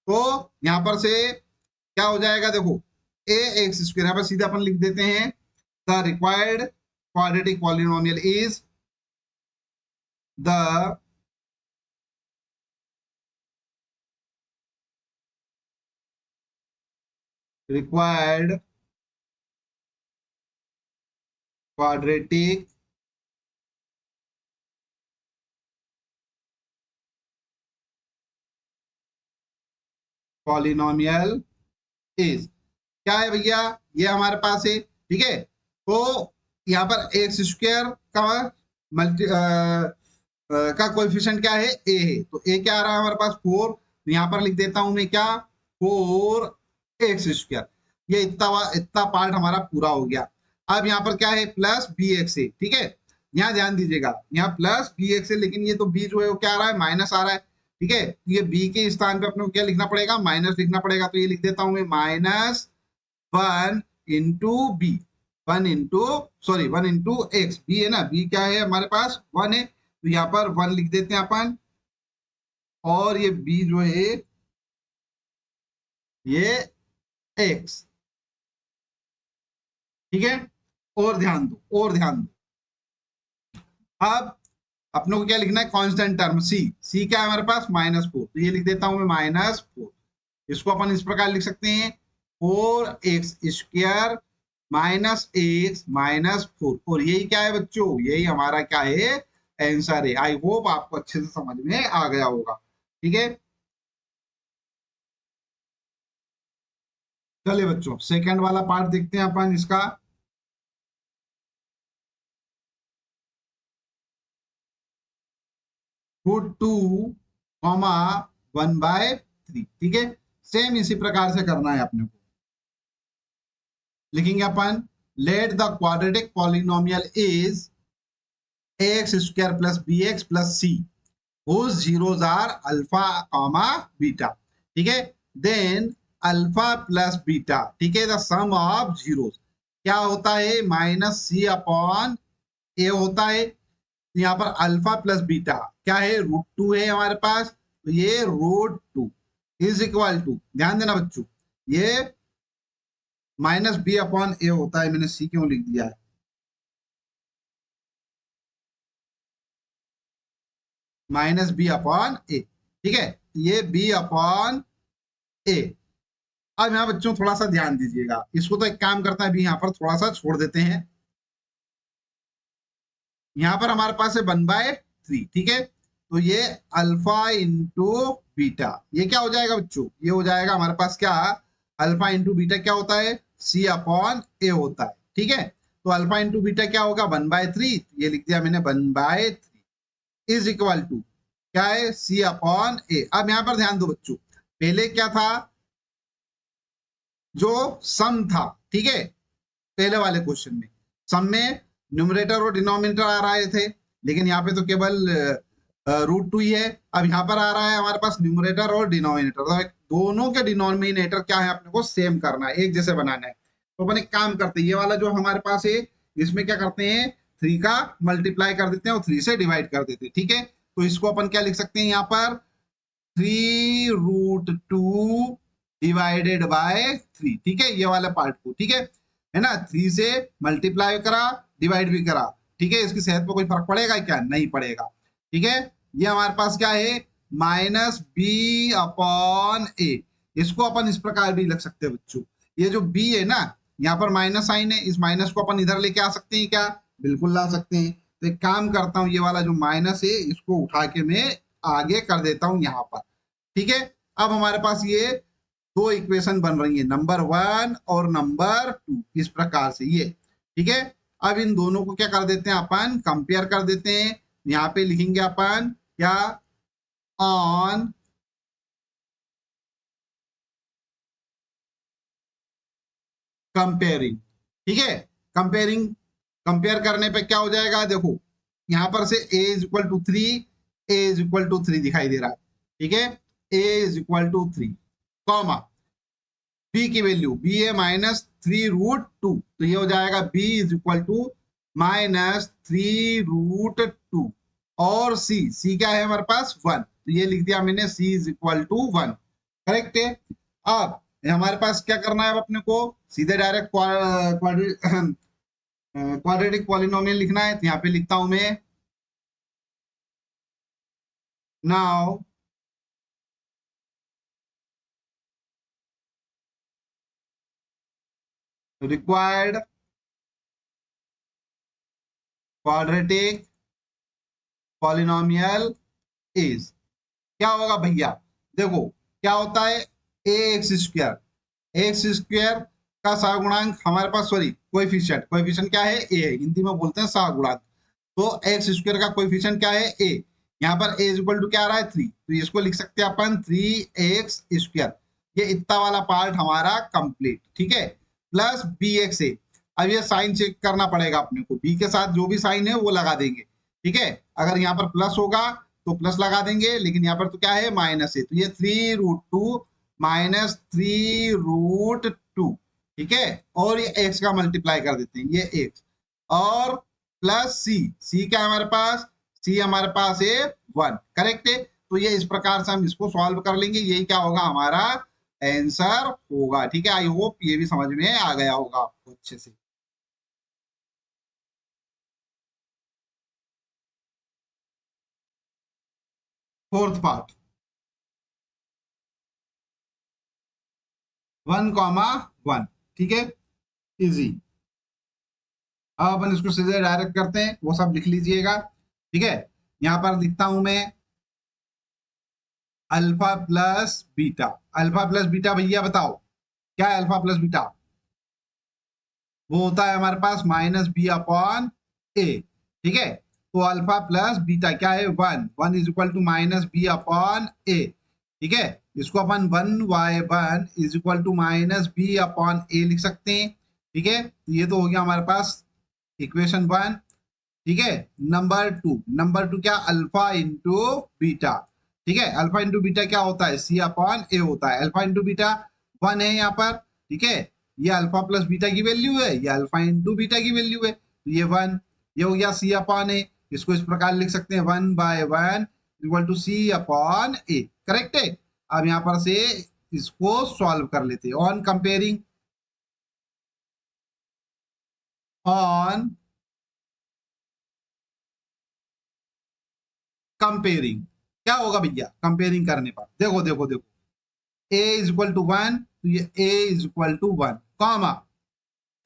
तो यहाँ पर से क्या हो जाएगा, देखो ए एक्स स्क्वायर, यहाँ पर सीधा अपन लिख देते हैं, the required quadratic polynomial is the required quadratic polynomial is, क्या है भैया, ये हमारे पास है, ठीक है। तो यहाँ पर एक्स स्क्वायर का मल्टी का कोएफिशिएंट क्या है, ए है, तो ए क्या आ रहा है हमारे पास 4, तो यहाँ पर लिख देता हूं मैं क्या, 4x², ये इतना पार्ट हमारा पूरा हो गया। अब यहाँ पर क्या है, प्लस बी एक्स है, ठीक है। यहाँ ध्यान दीजिएगा, यहाँ प्लस बी एक्स है, लेकिन ये तो बी जो है वो क्या आ रहा है, माइनस आ रहा है, ठीक है। ये बी के स्थान पे अपने को क्या लिखना पड़ेगा, माइनस लिखना पड़ेगा, तो ये लिख देता हूं मैं -1 इंटू बी, 1 इंटू बी है ना, बी क्या है हमारे पास 1 है, तो यहाँ पर 1 लिख देते हैं अपन, और ये बी जो है ये x, ठीक है, और ध्यान दो, और ध्यान दो। अब अपनों को क्या लिखना है, कांस्टेंट टर्म सी, सी क्या है हमारे पास -4, तो ये लिख देता हूं मैं -4। इसको अपन इस प्रकार लिख सकते हैं 4x² -x -4, और यही क्या है बच्चों, यही हमारा क्या है, आंसर है। आई होप आपको अच्छे से समझ में आ गया होगा। ठीक है, चलिए बच्चों सेकंड वाला पार्ट देखते हैं अपन इसका। √2, 1/3। ठीक है, सेम इसी प्रकार से करना है अपने को। लिखेंगे अपन, let the quadratic polynomial is ax² + bx + c whose zeros are alpha, beta. ठीक है, देन अल्फा प्लस बीटा, ठीक है, द सम ऑफ जीरोस क्या होता है, -c/a होता है। यहाँ पर अल्फा प्लस बीटा क्या है, √2 है हमारे पास, तो ये √2 इज इक्वल टू, ध्यान देना बच्चों, ये -b/a होता है। मैंने c क्यों लिख दिया है, -b/a। ठीक है, ये b/a। अब यहाँ बच्चों थोड़ा सा ध्यान दीजिएगा, इसको तो एक काम करता है, अभी यहाँ पर थोड़ा सा छोड़ देते हैं। यहाँ पर हमारे पास है 1/3। ठीक है, तो ये अल्फा इंटू बीटा, ये क्या हो जाएगा बच्चों, ये हो जाएगा हमारे पास क्या, अल्फा इंटू बीटा क्या होता है, c/a होता है। ठीक है, तो अल्फा इंटू बीटा क्या होगा, 1/3, ये लिख दिया मैंने 1/3 इज इक्वल टू क्या है, c/a। अब यहाँ पर ध्यान दो बच्चों, पहले क्या था, जो सम था, ठीक है, पहले वाले क्वेश्चन में सम में न्यूमरेटर और डिनोमिनेटर आ रहे थे, लेकिन यहाँ पे तो केवल √2 ही है। अब यहाँ पर आ रहा है हमारे पास न्यूमरेटर और डिनोमिनेटर, तो दोनों के डिनोमिनेटर क्या है, अपने को सेम करना है, एक जैसे बनाना है। तो अपन एक काम करते हैं, ये वाला जो हमारे पास है, इसमें क्या करते हैं, 3 का मल्टीप्लाई कर देते हैं और 3 से डिवाइड कर देते हैं। ठीक है, तो इसको अपन क्या लिख सकते हैं, यहाँ पर 3√2 डिवाइडेड बाय 3। ठीक है, ये वाला पार्ट को, ठीक है ना, 3 से मल्टीप्लाई करा, डिवाइड भी करा। ठीक है, इसकी सेहत पर कोई फर्क पड़ेगा क्या, नहीं पड़ेगा। ठीक है, ये हमारे पास क्या है, -b/a। इसको अपन इस प्रकार भी लिख सकते हैं बच्चों, ये जो b है ना, यहाँ पर माइनस साइन है, इस माइनस को अपन इधर लेके आ सकते हैं क्या, बिल्कुल ला सकते हैं। तो एक काम करता हूँ, ये वाला जो माइनस है, इसको उठा के मैं आगे कर देता हूँ यहाँ पर। ठीक है, अब हमारे पास ये दो इक्वेशन बन रही है, नंबर 1 और नंबर 2, इस प्रकार से ये। ठीक है, अब इन दोनों को क्या कर देते हैं, अपन कंपेयर कर देते हैं। यहाँ पे लिखेंगे अपन क्या, ऑन कंपेयरिंग। ठीक है, कंपेयरिंग, कंपेयर करने पे क्या हो जाएगा, देखो यहाँ पर से a is equal to 3, a is equal to 3 दिखाई दे रहा है। ठीक है, a is equal to 3, comma b की वैल्यू, b है -3√2, तो ये हो जाएगा b इज इक्वल टू -3√2, और c क्या है हमारे पास 1, तो ये लिख दिया मैंने c is equal to 1। Correct है। अब हमारे पास क्या करना है, अब अपने को सीधे डायरेक्ट क्वाड्रेटिक पॉलिनोमियल लिखना है, तो यहाँ पे लिखता हूं मैं, now required quadratic polynomial is, क्या होगा भैया, देखो क्या होता है, एक्स स्क्वायर का सहगुणांक हमारे पास, सॉरी कोएफिशिएंट, कोएफिशिएंट क्या है, ए है, हिंदी में बोलते हैं सहगुणांक। तो एक्स स्क्वायर का कोएफिशिएंट क्या है, ए। यहाँ पर ए इज इक्वल टू क्या आ रहा है, 3, तो इसको लिख सकते हैं अपन 3x²। ये इतना वाला पार्ट हमारा कंप्लीट। ठीक है, प्लस bx है। अब ये साइन चेक करना पड़ेगा अपने को, b के साथ जो भी साइन है वो लगा देंगे। ठीक है, अगर यहाँ पर प्लस होगा तो प्लस लगा देंगे, लेकिन यहाँ पर तो क्या है, माइनस है, तो ये 3√2 -3√2। ठीक है, और ये x का मल्टीप्लाई कर देते हैं, ये x, और प्लस सी क्या है हमारे पास, सी हमारे पास है 1। करेक्ट है, तो ये इस प्रकार से हम इसको सॉल्व कर लेंगे, यही क्या होगा, हमारा आंसर होगा। ठीक है, आई होप ये भी समझ में आ गया होगा आपको अच्छे से। फोर्थ पार्ट 1,1, ठीक है, इजी। अब अपन इसको सीधे डायरेक्ट करते हैं, वो सब लिख लीजिएगा, ठीक है। यहां पर लिखता हूं मैं alpha plus beta. Alpha plus beta भैया बताओ क्या है अल्फा प्लस बीटा? वो होता है हमारे पास माइनस बी अपॉन ए, ठीक है। तो अल्फा प्लस बीटा क्या है? 1 is equal to minus b upon a, ठीक है। इसको अपन 1/1 is equal to minus b upon a लिख सकते हैं, ठीक है। ये तो हो गया हमारे पास इक्वेशन 1, ठीक है। नंबर 2 क्या? अल्फा इंटू बीटा, ठीक है। अल्फा इंटू बीटा क्या होता है? सी अपॉन ए होता है। अल्फा इंटू बीटा 1 है यहाँ पर, ठीक है। ये अल्फा प्लस बीटा की वैल्यू है, ये अल्फा इंटू बीटा की वैल्यू है, तो ये 1, ये हो गया सी अपॉन ए। इसको इस प्रकार लिख सकते हैं 1/1 equal to C upon A, correct है। अब यहाँ पर से इसको सॉल्व कर लेते हैं ऑन कंपेयरिंग। क्या होगा भैया कंपेयरिंग करने पर? देखो देखो देखो, a इज इक्वल टू 1, तो ये a is equal to 1, comma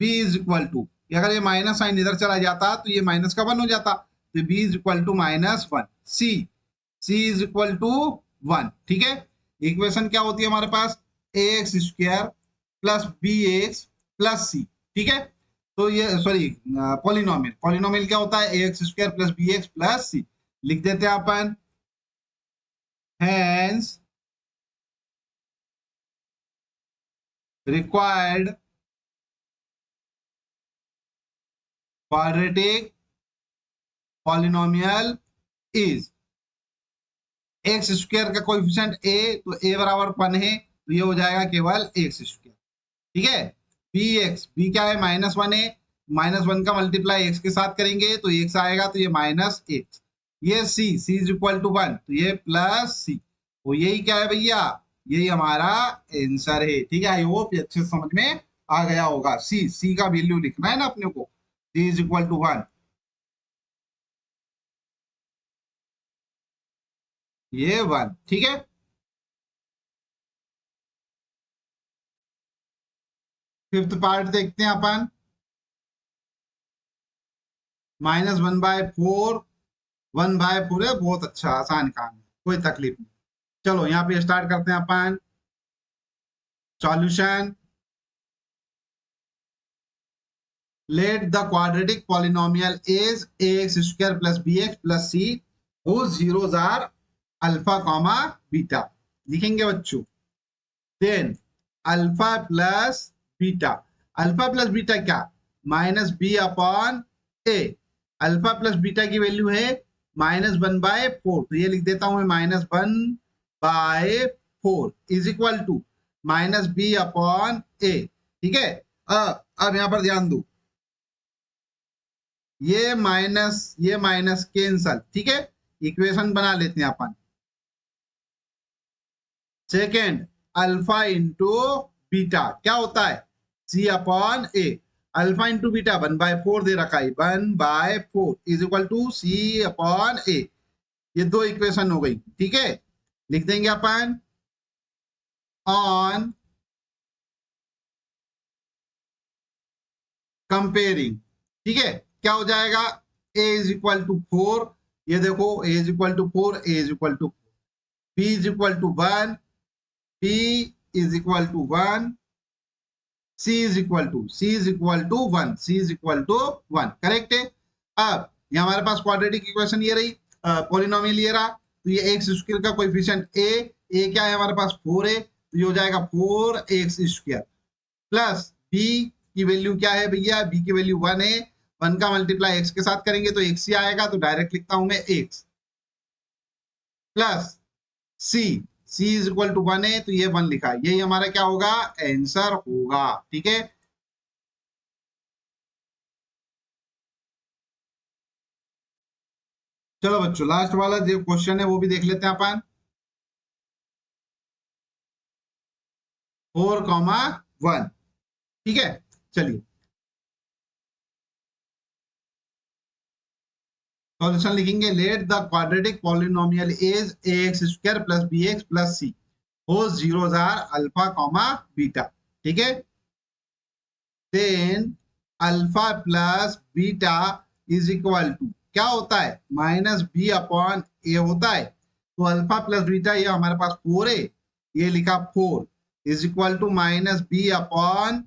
b is equal to, अगर ये माइनस साइन इधर चला जाता तो ये माइनस का 1 हो जाता, तो b is equal to -1, c is equal to 1, ठीक है। इक्वेशन क्या होती है हमारे पास? ax square plus bx plus c, ठीक है। तो ये सॉरी पॉलिनोमियल क्या होता है? ax square plus bx plus c, लिख देते हैं अपन hence required quadratic polynomial is x square का कोएफिशिएंट a, तो a बराबर 1 है, तो ये हो जाएगा केवल एक्स स्क्वायर, ठीक है। बी क्या है? -1 है, -1 का मल्टीप्लाई एक्स के साथ करेंगे तो एक्स आएगा, तो ये -x। ये सी इज इक्वल टू 1, तो ये प्लस सी, तो यही क्या है भैया? यही हमारा आंसर है, ठीक है। आई होप ये अच्छे से समझ में आ गया होगा। सी का वैल्यू लिखना है ना अपने को, सी इज इक्वल टू 1, ये 1, ठीक है। फिफ्थ पार्ट देखते हैं अपन, -1/4, 1/4 है, बहुत अच्छा आसान काम है, कोई तकलीफ नहीं। चलो यहाँ पे स्टार्ट करते हैं अपन solution. Let the quadratic polynomial is ax square plus bx plus c whose zeros are alpha comma beta, लिखेंगे बच्चों। देन अल्फा प्लस बीटा क्या? -b upon a. Alpha plus beta की वैल्यू है -1/4, तो ये लिख देता हूं मैं -1/4 is equal to -b upon a, ठीक है। अब यहां पर ध्यान दो, ये माइनस कैंसल, ठीक है। इक्वेशन बना लेते हैं अपन। सेकेंड, अल्फा इंटू बीटा क्या होता है? C upon a. Alpha into beta 1/4 दे रखा है, 1/4 is equal to C upon a. ये दो इक्वेशन हो गई, ठीक है। लिख देंगे अपन ऑन कंपेयरिंग, ठीक है। क्या हो जाएगा? a इज इक्वल टू 4, ये देखो a is equal to 4, a is equal to 4, b is equal to 1, b is equal to 1, c is equal to 1, c is equal to 1, correct है। अब ये हमारे पास क्वाड्रेटिक इक्वेशन ये रही, polynomial ये रहा, तो ये एक्स स्क्वायर का कोएफिशिएंट ए क्या है हमारे पास? 4 है, तो ये हो जाएगा 4x स्क्वायर प्लस b की वैल्यू क्या है भैया? b की वैल्यू 1 है, 1 का मल्टीप्लाई x के साथ करेंगे तो x ही आएगा, तो डायरेक्ट लिखता हूं मैं x plus c, c is equal to 1 है, तो ये 1 लिखा है, यही हमारा क्या होगा? आंसर होगा, ठीक है। चलो बच्चों लास्ट वाला जो क्वेश्चन है वो भी देख लेते हैं अपन, 4,1, ठीक है। चलिए सॉल्यूशन लिखेंगे, let the quadratic polynomial is ax square plus bx plus c whose zeros are alpha comma beta. ठीक है, then alpha plus beta is equal to क्या होता है, माइनस बी अपॉन ए होता है। तो अल्फा प्लस बीटा ये हमारे पास 4 है, ये लिखा 4 is equal to minus b upon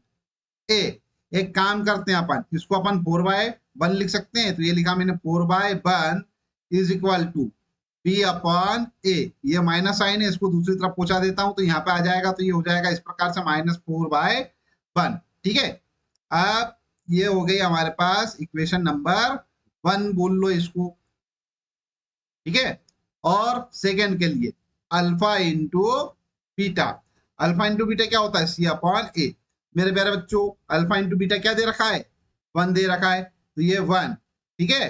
a. एक काम करते हैं अपन, इसको अपन 4/1 लिख सकते हैं। तो ये लिखा मैंने 4/1 is equal to b upon a. ये माइनस साइन है, इसको दूसरी तरफ पहुंचा देता हूं तो यहाँ पे आ जाएगा। तो ये हो जाएगा इस प्रकार से -4/1। ठीक है, अब ये हो गई हमारे पास इक्वेशन नंबर 1 बोल लो इसको। ठीक है, और सेकेंड के लिए alpha into beta. Alpha into beta क्या होता है, सी अपॉन ए। मेरे प्यारे बच्चों, अल्फा इंटू बीटा क्या दे रखा है, 1 दे रखा है। तो ये 1, ठीक है,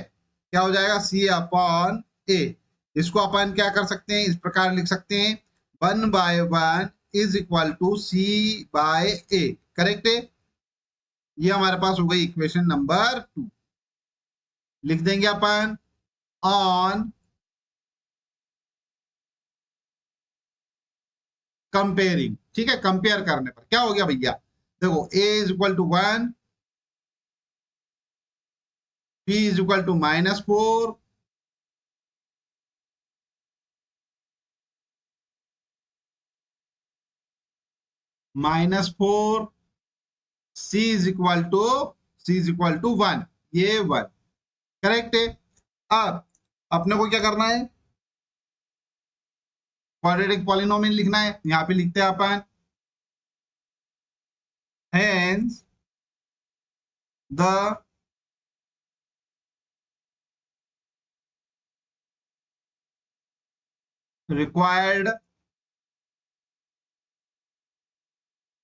क्या हो जाएगा, सी अपॉन ए। इसको अपन क्या कर सकते हैं, इस प्रकार लिख सकते हैं, 1/1 is equal to C by A. Correct है, ये हमारे पास हो गई इक्वेशन नंबर 2। लिख देंगे अपन ऑन कंपेयरिंग। ठीक है, कंपेयर करने पर क्या हो गया भैया, देखो a is equal to 1, b is equal to -4, -4, c is equal to 1, ये 1। करेक्ट है। अब अपने को क्या करना है, क्वाड्रेटिक पॉलिनोमियल लिखना है। यहाँ पे लिखते हैं अपन, hence the required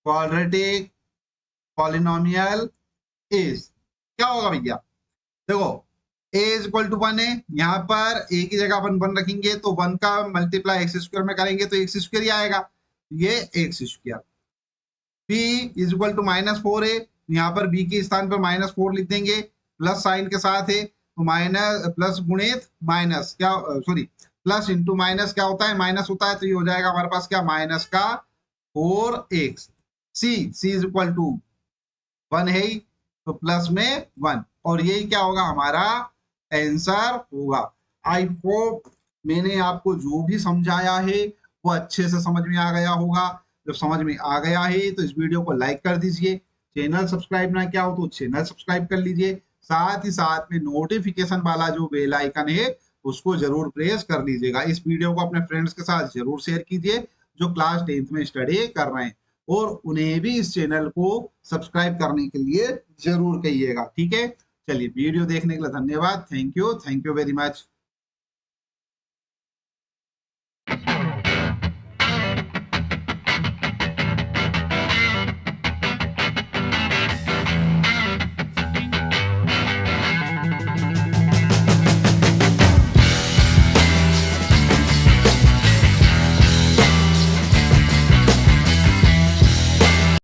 quadratic polynomial is, क्या होगा भैया, देखो a इज इक्वल टू 1 है, यहाँ पर a की जगह अपन 1 रखेंगे तो 1 का मल्टीप्लाई एक्स स्क्वायर में करेंगे तो एक्स स्क्वायर ही आएगा, ये X square. b is equal to -4 है, यहाँ पर b के स्थान पर -4 लिख देंगे, प्लस साइन के साथ है तो माइनस प्लस गुणित माइनस क्या, सॉरी प्लस इंटू माइनस क्या होता है, माइनस होता है। तो ये हो जाएगा हमारे पास क्या, माइनस का 4x। c is equal to 1 है ही, तो प्लस में 1, और यही क्या होगा, हमारा आंसर होगा। आई होप मैंने आपको जो भी समझाया है वो अच्छे से समझ में आ गया होगा। जब समझ में आ गया है तो इस वीडियो को लाइक कर दीजिए, चैनल सब्सक्राइब ना किया हो तो चैनल सब्सक्राइब कर लीजिए, साथ ही साथ में नोटिफिकेशन वाला जो बेल आइकन है उसको जरूर प्रेस कर लीजिएगा। इस वीडियो को अपने फ्रेंड्स के साथ जरूर शेयर कीजिए जो क्लास 10th में स्टडी कर रहे हैं, और उन्हें भी इस चैनल को सब्सक्राइब करने के लिए जरूर कहिएगा। ठीक है, चलिए वीडियो देखने के लिए धन्यवाद। Thank you very much.